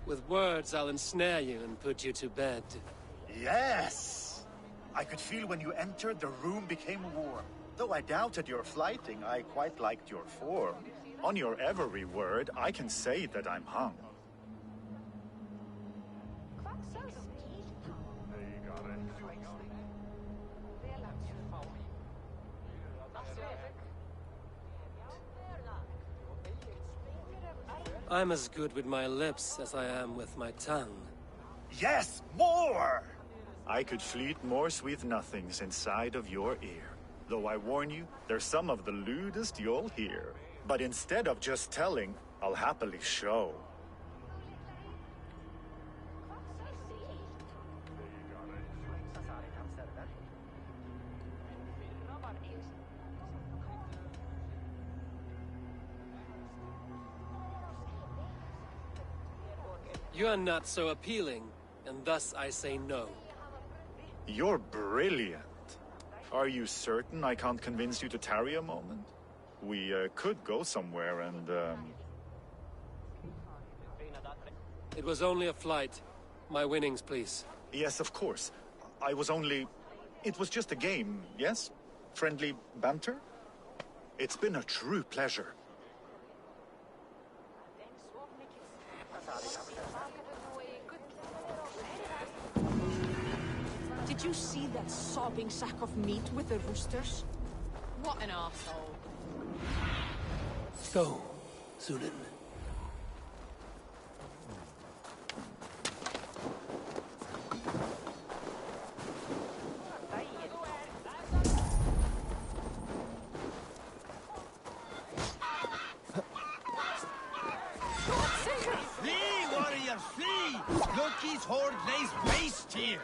With words, I'll ensnare you and put you to bed. Yes! I could feel when you entered, the room became warm. Though I doubted your flighting, I quite liked your form. On your every word, I can say that I'm hung. I'm as good with my lips as I am with my tongue. Yes, more! I could fleet more sweet nothings inside of your ear. Though I warn you, they're some of the lewdest you'll hear. But instead of just telling, I'll happily show. You are not so appealing, and thus I say no. You're brilliant. Are you certain I can't convince you to tarry a moment? We could go somewhere and, It was only a flight. My winnings, please. Yes, of course. It was just a game, yes? Friendly banter? It's been a true pleasure. Did you see that sobbing sack of meat with the roosters? What an arsehole. Go, Sunan. Flee, warrior, flee! Loki's horde lays waste here.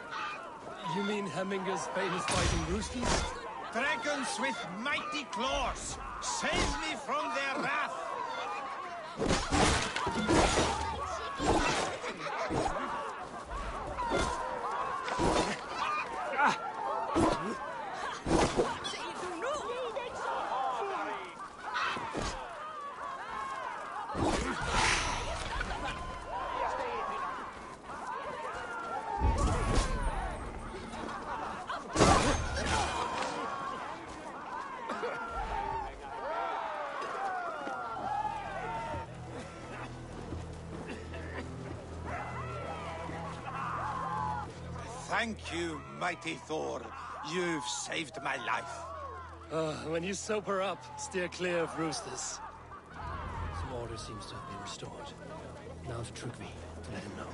You mean Hemminger's famous fighting roosters? Dragons with mighty claws! Save me from their wrath! Thank you, mighty Thor. You've saved my life. When you sober up, steer clear of roosters. Some order seems to have been restored. Now to Trugvi, to let him know.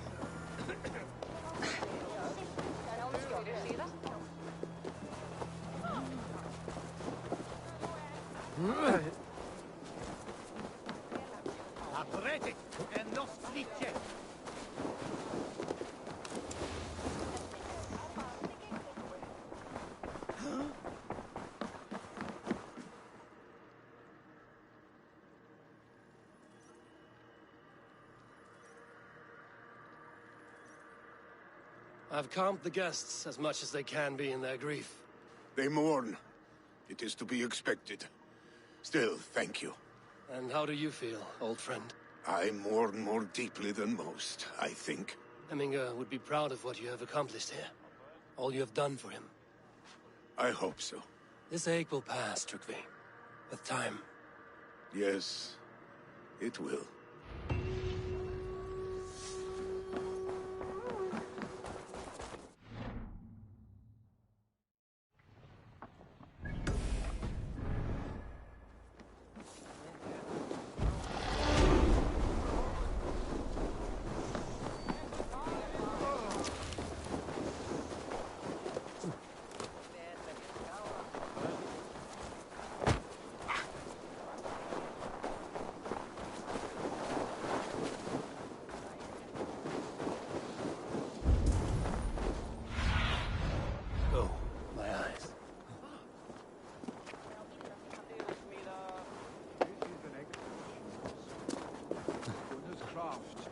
Athletic and not fleet yet. I've calmed the guests as much as they can be in their grief. They mourn. It is to be expected. Still, thank you. And how do you feel, old friend? I mourn more deeply than most, I think. Hemminger would be proud of what you have accomplished here. All you have done for him. I hope so. This ache will pass, Trugvi. With time. Yes, it will.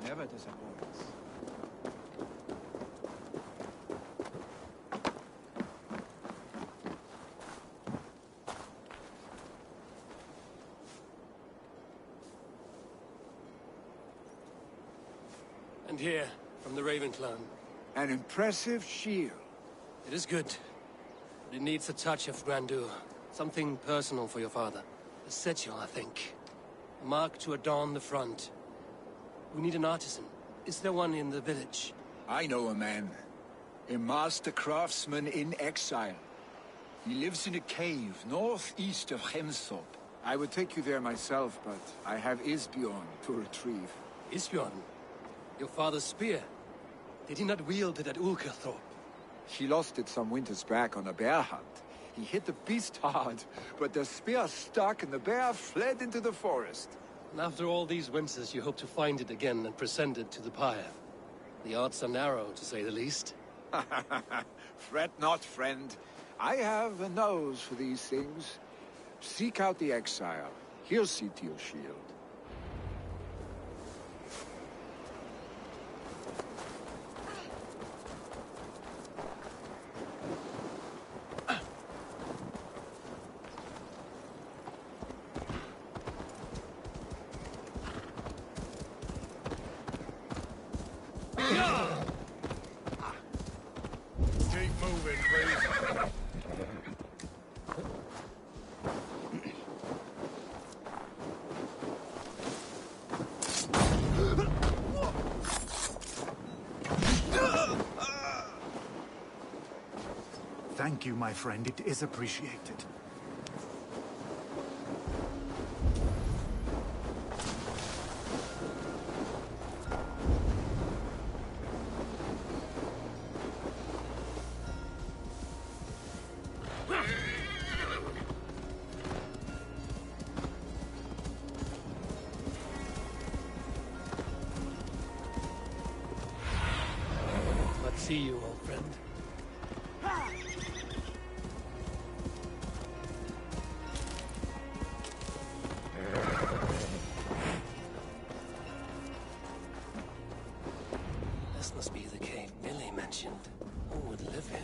Never disappoints. And here, from the Raven clan. An impressive shield. It is good, but it needs a touch of grandeur. Something personal for your father. A sigil, I think. A mark to adorn the front. We need an artisan. Is there one in the village? I know a man. A master craftsman in exile. He lives in a cave northeast of Hemsop. I would take you there myself, but I have Isbjorn to retrieve. Isbjorn, your father's spear. Did he not wield it at Ulkerthorpe? He lost it some winters back on a bear hunt. He hit the beast hard, but the spear stuck and the bear fled into the forest. And after all these winters, you hope to find it again and present it to the pyre. The odds are narrow, to say the least. Fret not, friend. I have a nose for these things. Seek out the exile. He'll see to your shield. Keep moving, please. Thank you, my friend. It is appreciated. Let's see you, old friend. This must be the cave Millie mentioned. Who would live here?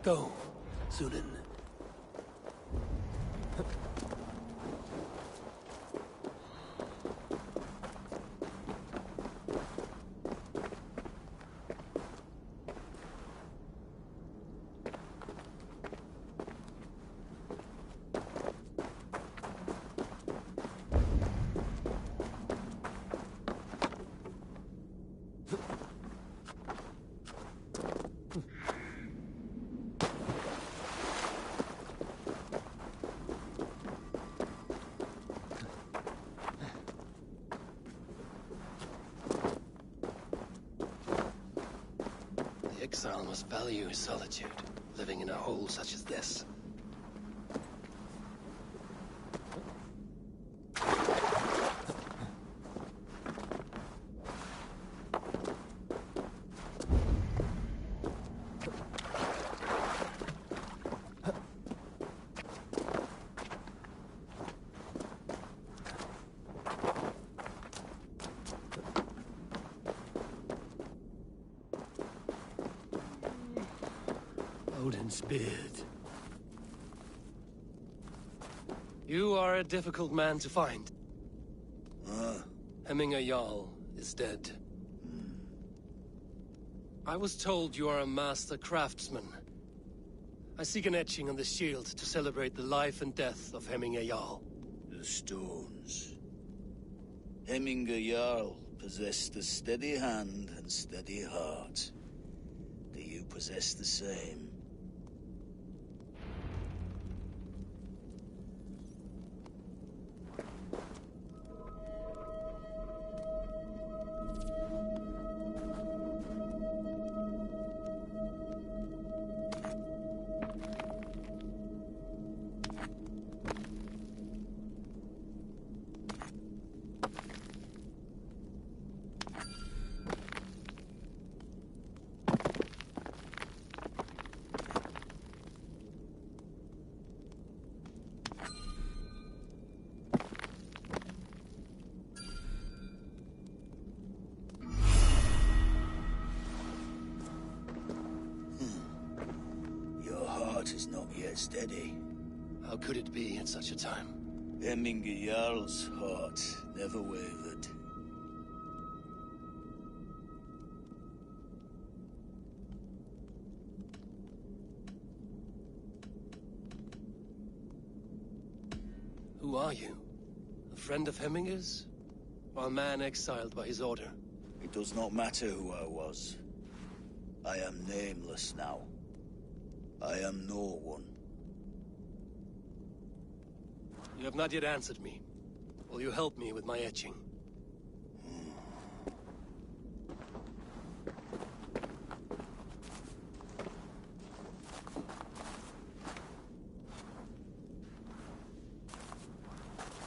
Go, Sunan. The exile must value his solitude, living in a hole such as this. Odin's beard. You are a difficult man to find. Hemminger Jarl is dead. I was told you are a master craftsman. I seek an etching on the shield to celebrate the life and death of Hemminger Jarl. The stones. Hemminger Jarl possessed a steady hand and steady heart. Do you possess the same? Is not yet steady. How could it be at such a time? Hemminger Jarl's heart never wavered. Who are you? A friend of Hemminger's? Or a man exiled by his order? It does not matter who I was. I am nameless now. I am no one. You have not yet answered me. Will you help me with my etching?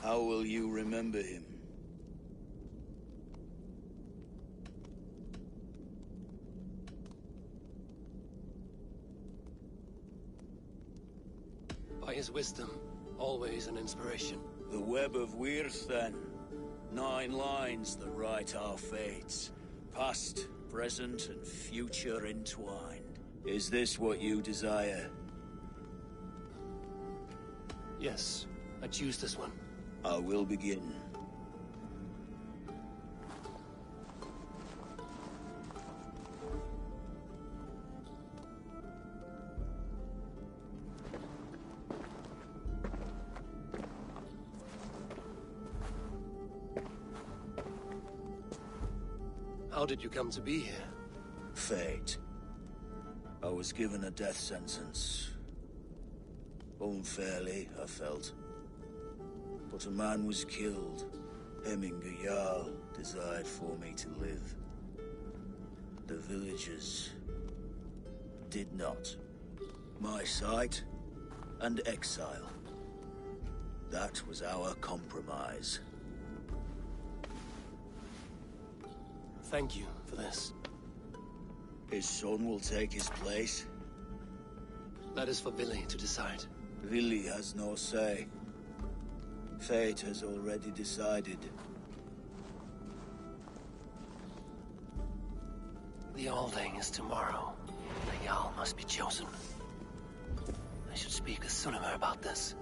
How will you remember him? By his wisdom, always an inspiration. The web of Wirth, then. 9 lines that write our fates. Past, present, and future entwined. Is this what you desire? Yes, I choose this one. I will begin. How did you come to be here? Fate. I was given a death sentence. Unfairly, I felt. But a man was killed. Hemminger Jarl desired for me to live. The villagers did not. My sight and exile. That was our compromise. Thank you for this. His son will take his place. That is for Vili to decide. Vili has no say. Fate has already decided. The Alding is tomorrow. The Jarl must be chosen. I should speak with Suleymar about this.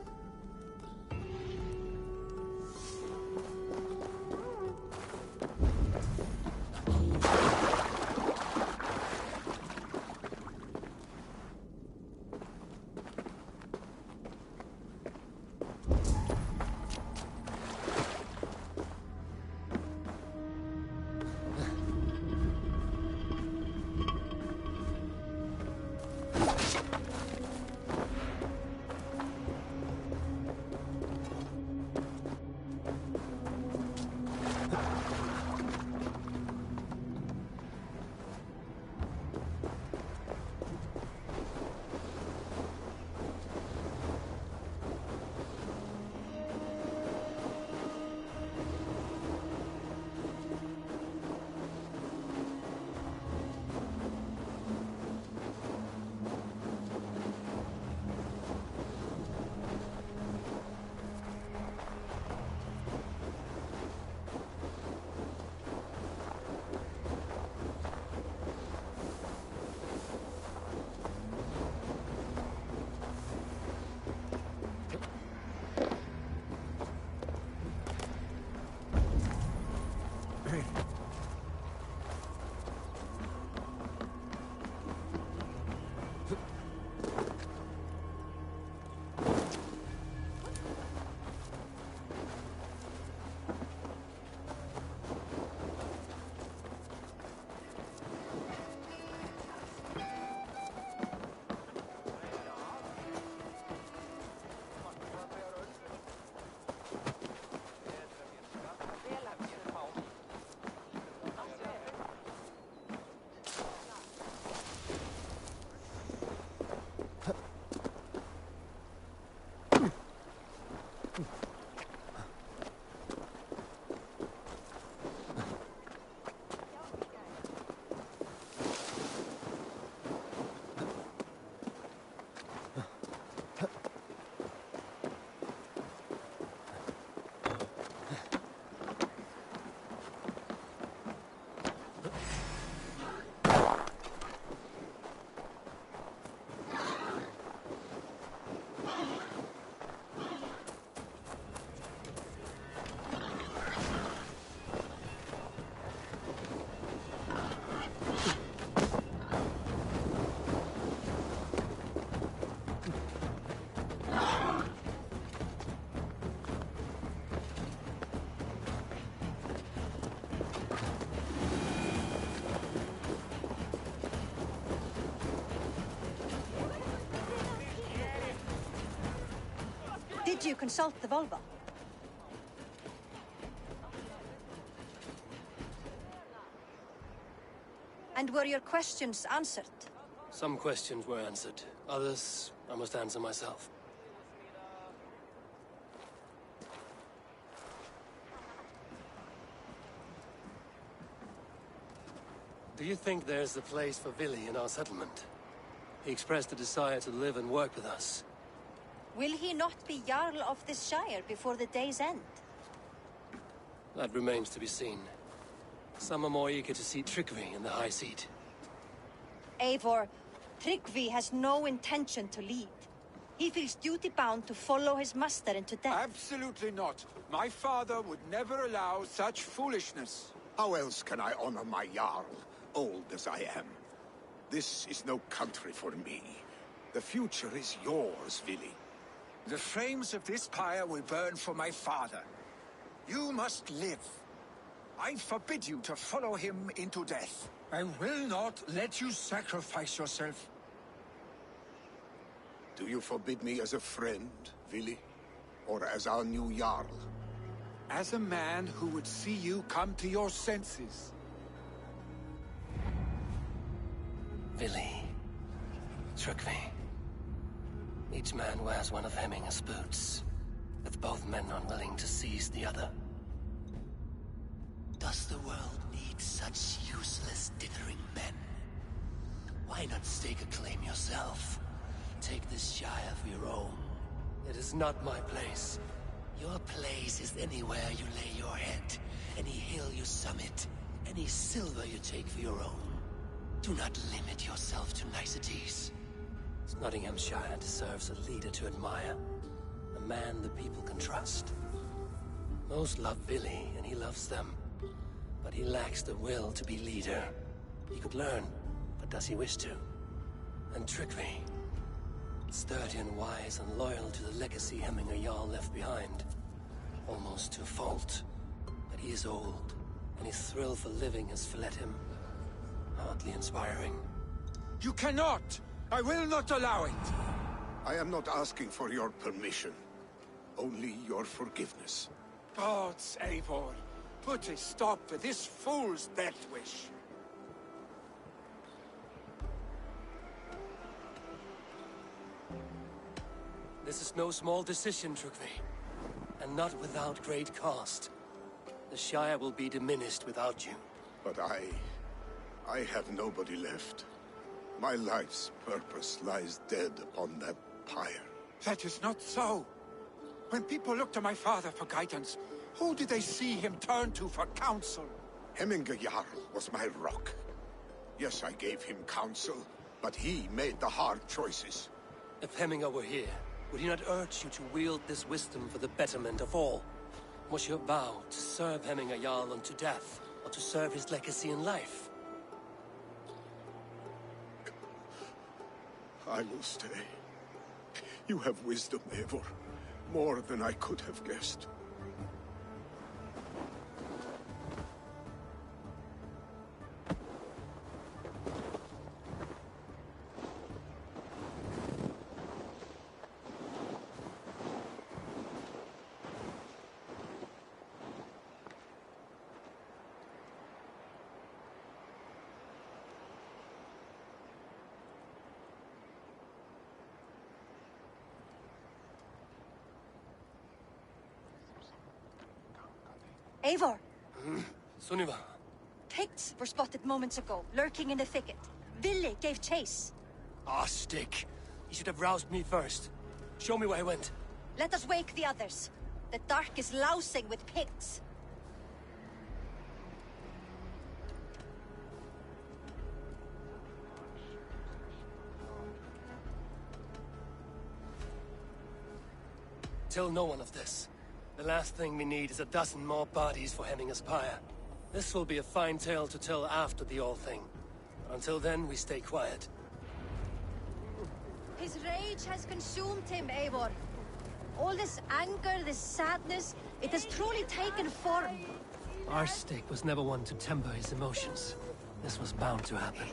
Did you consult the Volva? And were your questions answered? Some questions were answered. Others, I must answer myself. Do you think there's a place for Vili in our settlement? He expressed a desire to live and work with us. Will he not be Jarl of this Shire before the day's end? That remains to be seen. Some are more eager to see Tryggvi in the high seat. Eivor, Tryggvi has no intention to lead. He feels duty-bound to follow his master into death. Absolutely not. My father would never allow such foolishness. How else can I honor my Jarl, old as I am? This is no country for me. The future is yours, Vili. The flames of this pyre will burn for my father. You must live. I forbid you to follow him into death. I will not let you sacrifice yourself. Do you forbid me as a friend, Vili? Or as our new Jarl? As a man who would see you come to your senses. Vili. Tryggvi. Each man wears one of Hemminger's boots, with both men unwilling to seize the other. Does the world need such useless dithering men? Why not stake a claim yourself? Take this Shire for your own. It is not my place. Your place is anywhere you lay your head, any hill you summit, any silver you take for your own. Do not limit yourself to niceties. Nottinghamshire deserves a leader to admire. A man the people can trust. Most love Billy, and he loves them. But he lacks the will to be leader. He could learn, but does he wish to? And Trickery. Sturdy and wise and loyal to the legacy Hemminger Jarl left behind. Almost to a fault. But he is old, and his thrill for living has fled him. Hardly inspiring. You cannot! I will not allow it! I am not asking for your permission. Only your forgiveness. Gods, Eivor, put a stop to this fool's death wish. This is no small decision, Trickery. And not without great cost. The Shire will be diminished without you. But I have nobody left. My life's purpose lies dead upon that pyre. That is not so. When people look to my father for guidance, who do they see him turn to for counsel? Hemminger Jarl was my rock. Yes, I gave him counsel, but he made the hard choices. If Hemminger were here, would he not urge you to wield this wisdom for the betterment of all? Was your vow to serve Hemminger Jarl unto death, or to serve his legacy in life? I will stay. You have wisdom, Eivor. More than I could have guessed. Eivor! Sunniva. Picts were spotted moments ago, lurking in the thicket. Ville gave chase. Ah, stick. You should have roused me first. Show me where he went. Let us wake the others. The dark is lousing with Picts. Tell no one of this. The last thing we need is a dozen more bodies for Hemminger's pyre. This will be a fine tale to tell after the all-thing. But until then, we stay quiet. His rage has consumed him, Eivor. All this anger, this sadness, it has truly taken form. Arstic was never one to temper his emotions. This was bound to happen.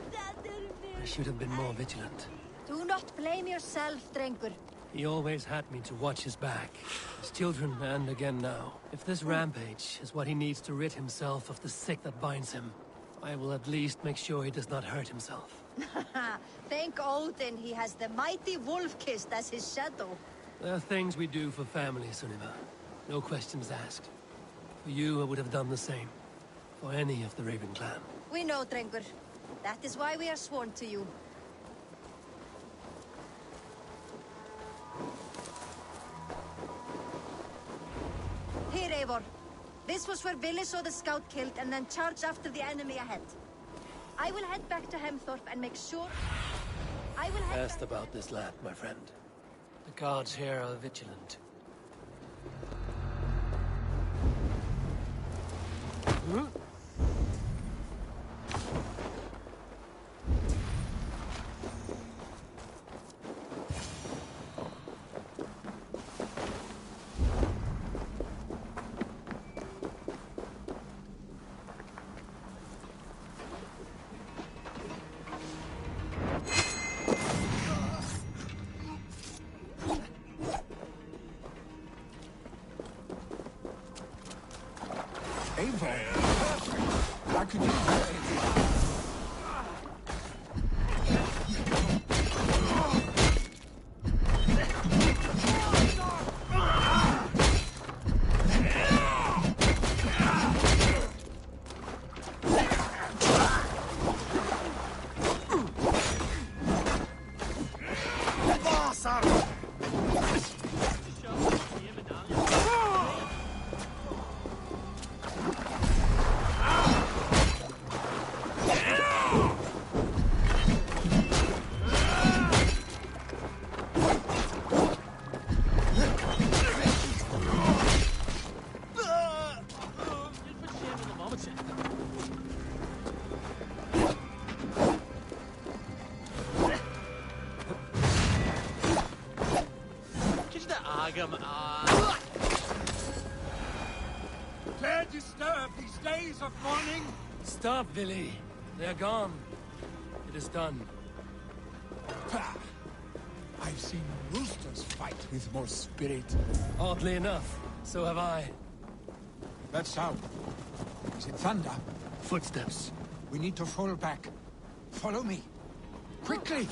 I should have been more vigilant. Do not blame yourself, Drengur. He always had me to watch his back. His children, and again now. If this rampage is what he needs to rid himself of the sick that binds him, I will at least make sure he does not hurt himself. Thank Odin he has the mighty Wolf-Kissed as his shadow. There are things we do for family, Sunniva. No questions asked. For you, I would have done the same. For any of the Raven clan. We know, Drengur. That is why we are sworn to you. Here, Eivor. This was where Ville saw the scout killed and then charged after the enemy ahead. I will head back to Hemthorpe and make sure... Asked about this lad, my friend. The guards here are vigilant. How could you say Dare disturb these days of mourning? Stop, Billy. They're gone. It is done. Pah! I've seen roosters fight with more spirit. Oddly enough, so have I. That sound. Is it thunder? Footsteps. We need to fall back. Follow me. Quickly!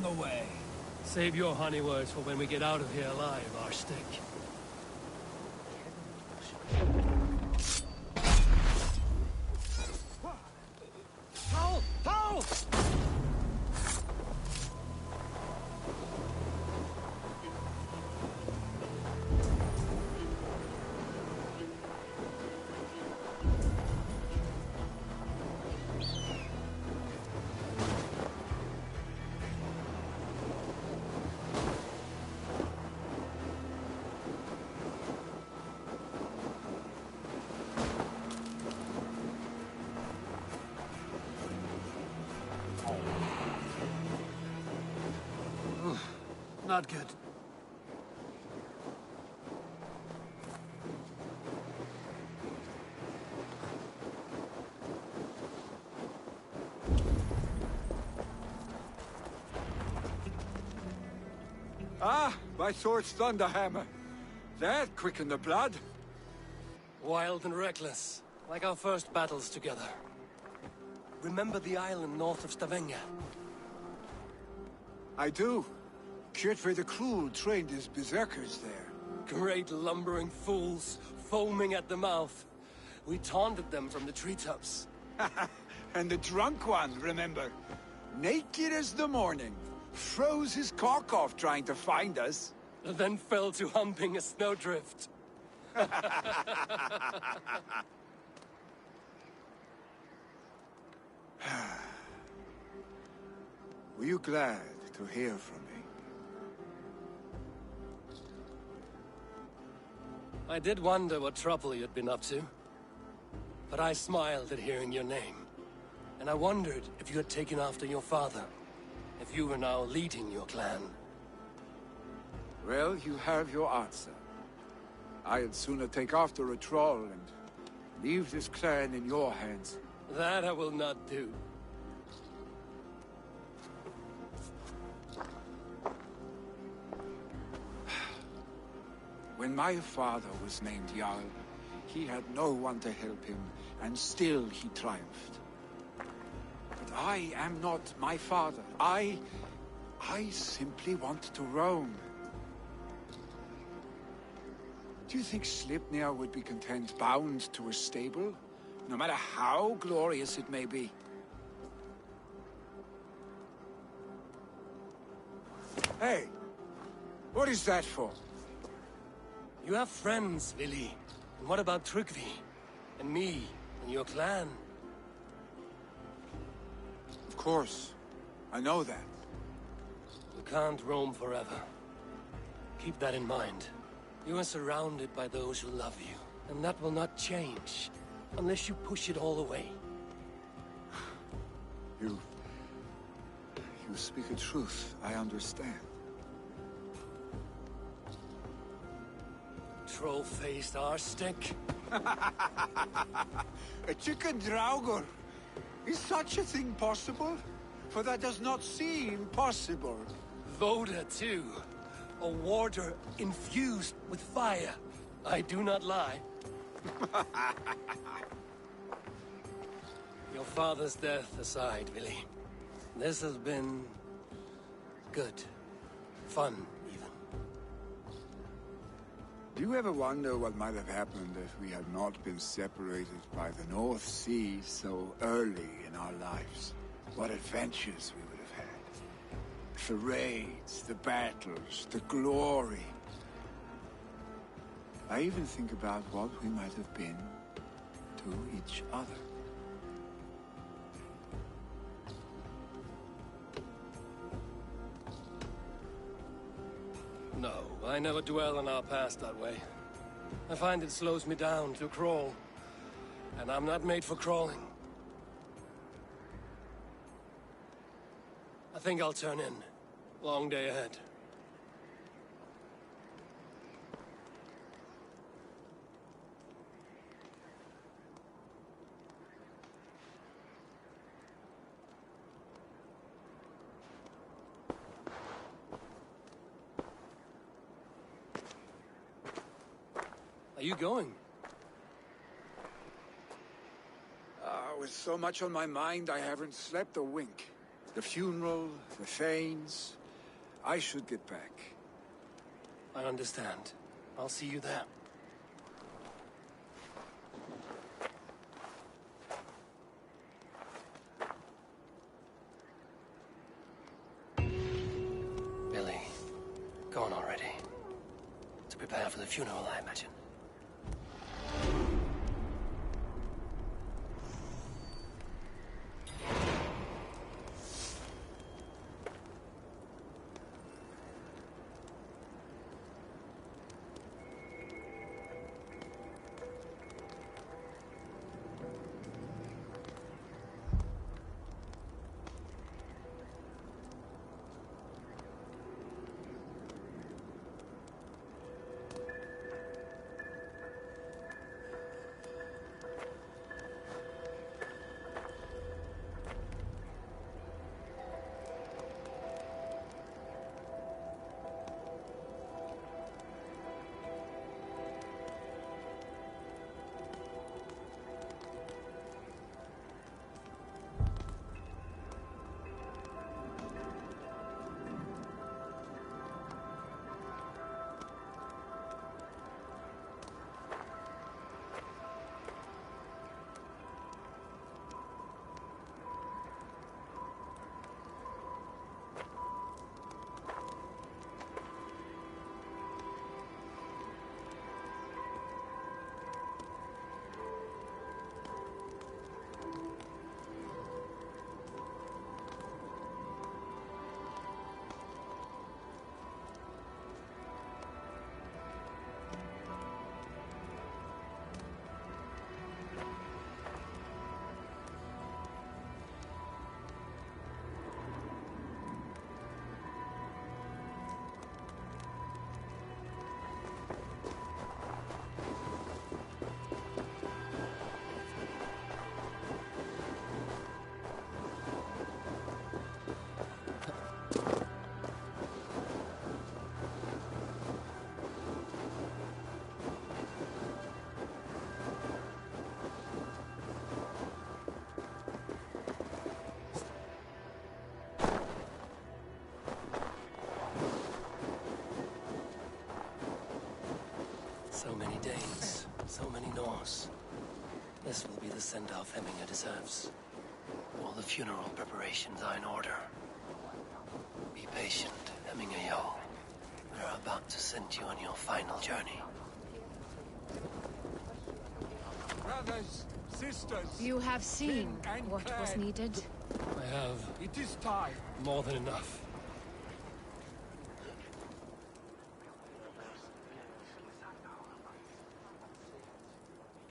Away. Save your honey words for when we get out of here alive, our stick. Paul! Paul! Not good. Ah, my sword's thunderhammer. That quickened the blood. Wild and reckless, like our first battles together. Remember the island north of Stavanger? I do. Kjotve the Cruel trained his berserkers there. Great lumbering fools, foaming at the mouth. We taunted them from the treetops. And the drunk one, remember? Naked as the morning. Froze his cock off trying to find us. Then fell to humping a snowdrift. Were you glad to hear from me? I did wonder what trouble you'd been up to. But I smiled at hearing your name. And I wondered if you had taken after your father. If you were now leading your clan. Well, you have your answer. I'd sooner take after a troll and leave this clan in your hands. That I will not do. When my father was named Jarl, he had no one to help him, and still he triumphed. But I am not my father. I simply want to roam. Do you think Sleipnir would be content bound to a stable, no matter how glorious it may be? Hey, what is that for? You have friends, Vili. And what about Tryggvi? And me, and your clan? Of course. I know that. You can't roam forever. Keep that in mind. You are surrounded by those who love you. And that will not change, unless you push it all away. You speak a truth. I understand. Troll-faced arse-stick. A chicken draugr. Is such a thing possible? For that does not seem possible. Voda, too. A warder infused with fire. I do not lie. Your father's death aside, Vili. This has been... good. Fun, even. Do you ever wonder what might have happened if we had not been separated by the North Sea so early in our lives? What adventures we would have had. The raids, the battles, the glory. I even think about what we might have been to each other. No, I never dwell on our past that way. I find it slows me down to crawl. And I'm not made for crawling. I think I'll turn in. Long day ahead. Are you going? With so much on my mind, I haven't slept a wink. The funeral, the Thanes. I should get back. I understand. I'll see you there. Billy, go on already. To prepare for the funeral, I imagine. So many Danes, so many Norse. This will be the send-off Hemminger deserves. All the funeral preparations are in order. Be patient, Hemminger Jarl. We're about to send you on your final journey. Brothers, sisters. You have seen what was needed. I have. It is time. More than enough.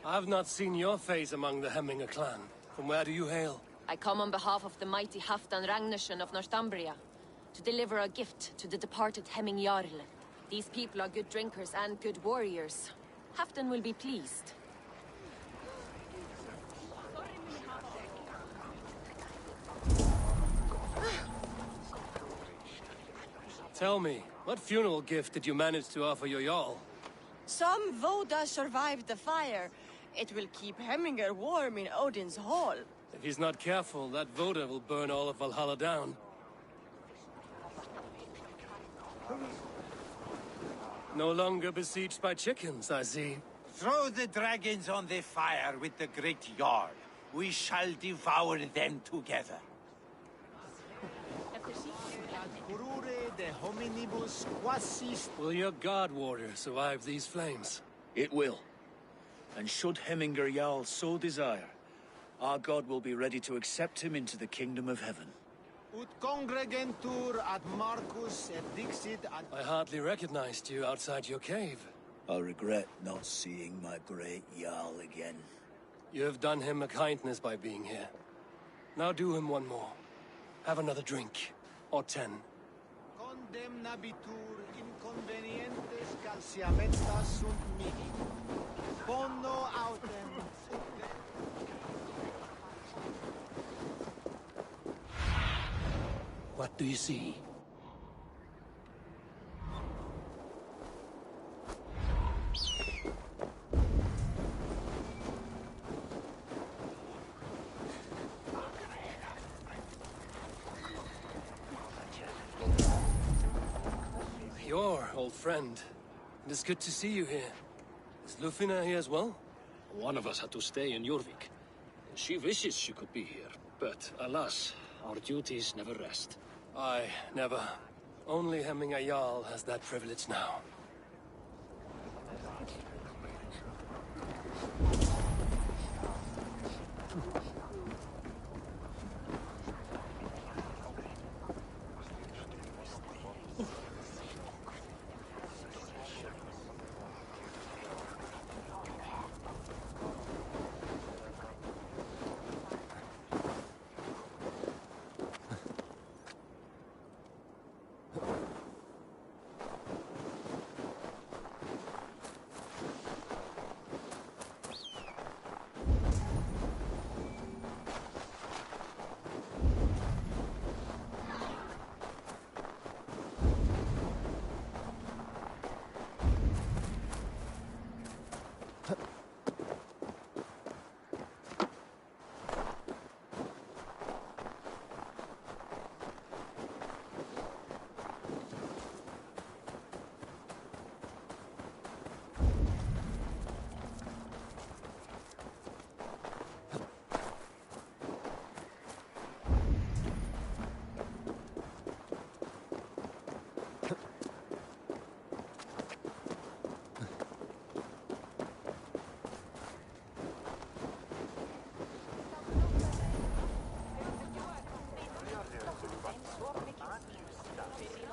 I've not seen your face among the Hemminger clan. From where do you hail? I come on behalf of the mighty Halfdan Ragnarsson of Northumbria to deliver a gift to the departed Hemming Jarl. These people are good drinkers and good warriors. Halfdan will be pleased. Tell me, what funeral gift did you manage to offer your Jarl? Some Voda survived the fire. It will keep Hemminger warm in Odin's hall. If he's not careful, that Voda will burn all of Valhalla down. No longer besieged by chickens, I see. Throw the dragons on the fire with the great Jarl. We shall devour them together. Will your God warrior survive these flames? It will. And should Hemminger Jarl so desire, our God will be ready to accept him into the kingdom of heaven. Ut congregentur ad Marcus et dixit ad... I hardly recognized you outside your cave. I regret not seeing my great Jarl again. You have done him a kindness by being here. Now do him one more. Have another drink. Or 10. Condemnabitur inconvenientes calciamentas sunt mihi. Bono autem. What do you see? Your old friend. It is good to see you here. Is Lufina here as well? One of us had to stay in Jorvik. She wishes she could be here, but alas, our duties never rest. Aye, never. Only Hemminger Jarl has that privilege now.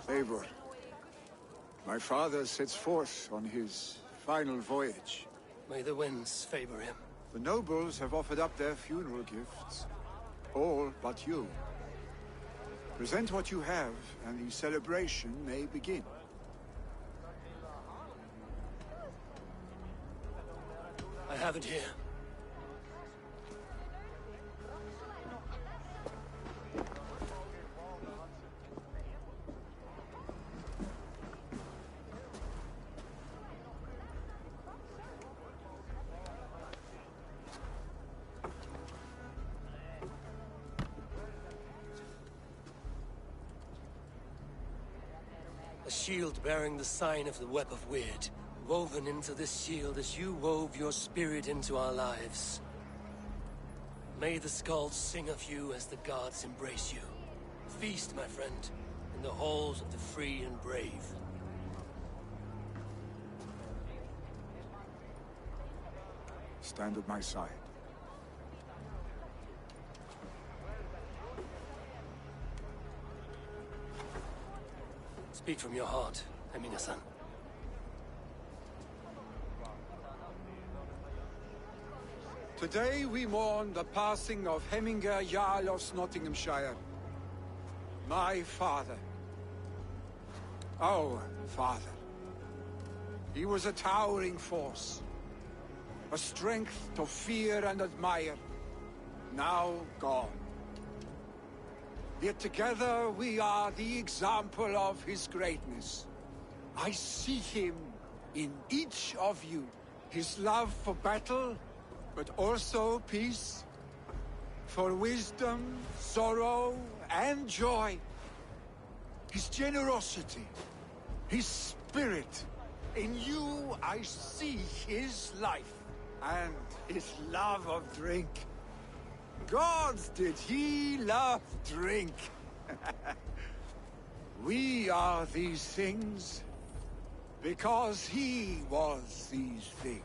Eivor, my father sets forth on his final voyage. May the winds favor him. The nobles have offered up their funeral gifts. All but you. Present what you have, and the celebration may begin. I have it here. A shield bearing the sign of the Web of Weird. woven into this shield as you wove your spirit into our lives. May the skulls sing of you as the gods embrace you. Feast, my friend, in the halls of the free and brave. Stand at my side. Speak from your heart, Emina-san. Today we mourn the passing of Heminger Jarl of Nottinghamshire. My father. Our father. He was a towering force. A strength to fear and admire. Now gone. Yet together we are the example of his greatness. I see him in each of you. His love for battle, but also peace. For wisdom, sorrow, and joy. His generosity. His spirit. In you I see his life. And his love of drink. Gods, did he love drink! We are these things because he was these things.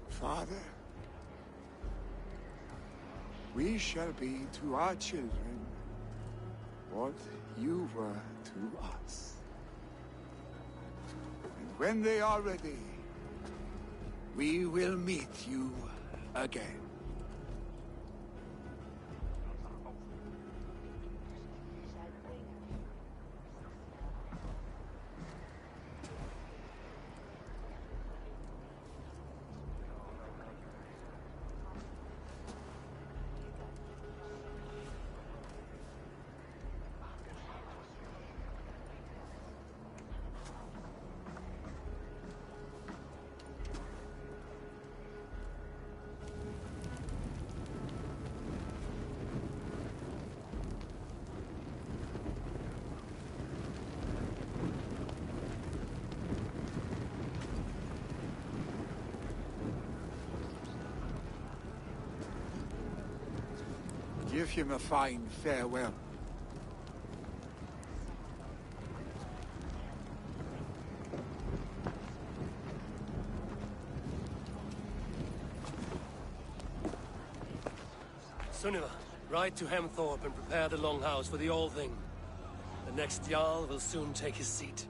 Father, we shall be to our children what you were to us. And when they are ready, we will meet you again. Give him a fine farewell. Sunniva, ride to Hemthorpe and prepare the Longhouse for the All-Thing. The next Jarl will soon take his seat.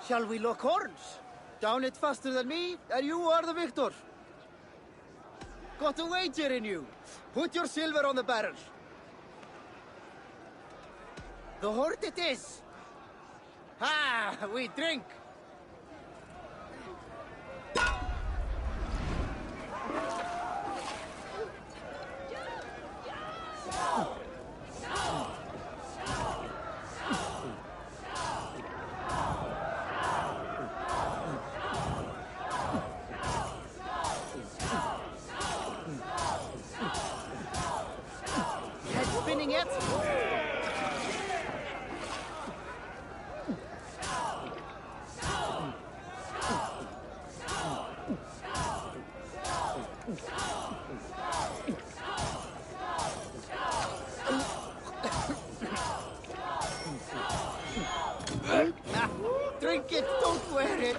Shall we lock horns? Down it faster than me, and you are the victor. Got a wager in you. Put your silver on the barrel. The hort it is. Ha! We drink. Drink it, don't wear it.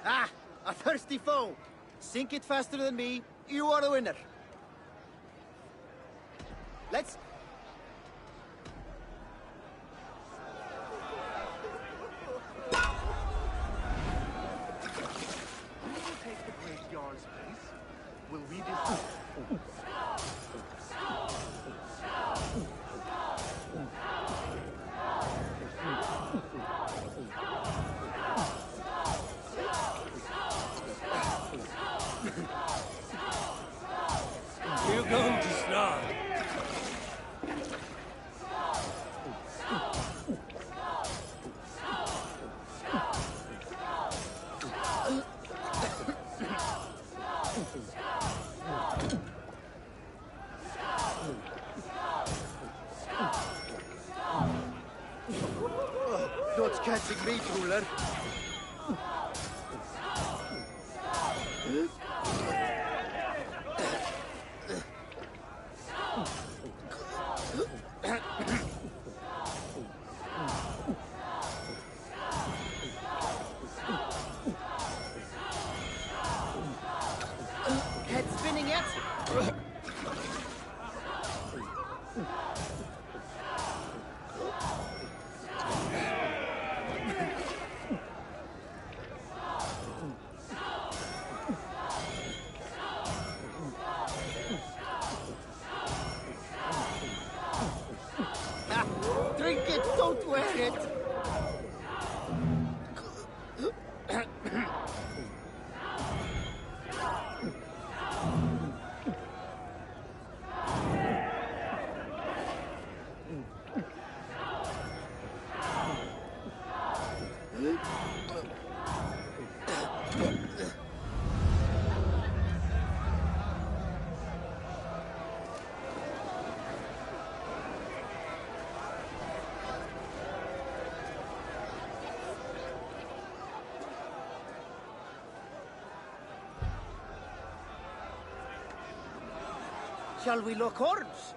Ah, a thirsty foe. Sink it faster than me. You are the winner. Let's... Who will take the great Jarl's place? Will we decide? You're going to start. Not catching me, ruler. Head spinning yet? Drink it, don't wear it! Shall we lock horns?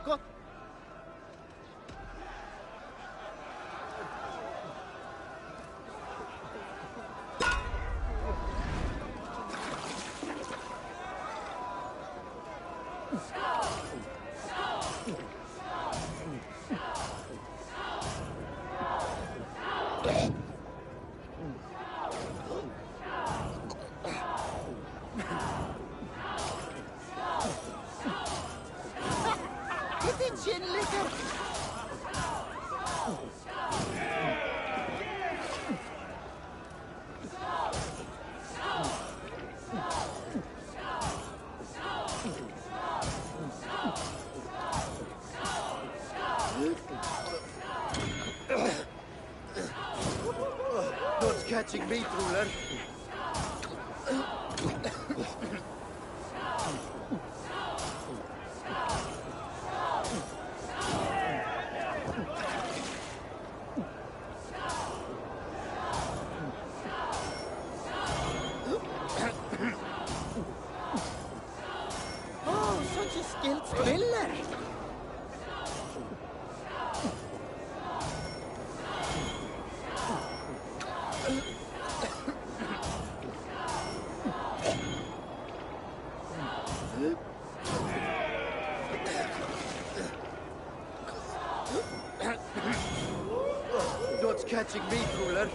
Go. Get in, chin liquor! Not catching me, ruler. Oh, such a skilled spiller! Not catching me, ruler.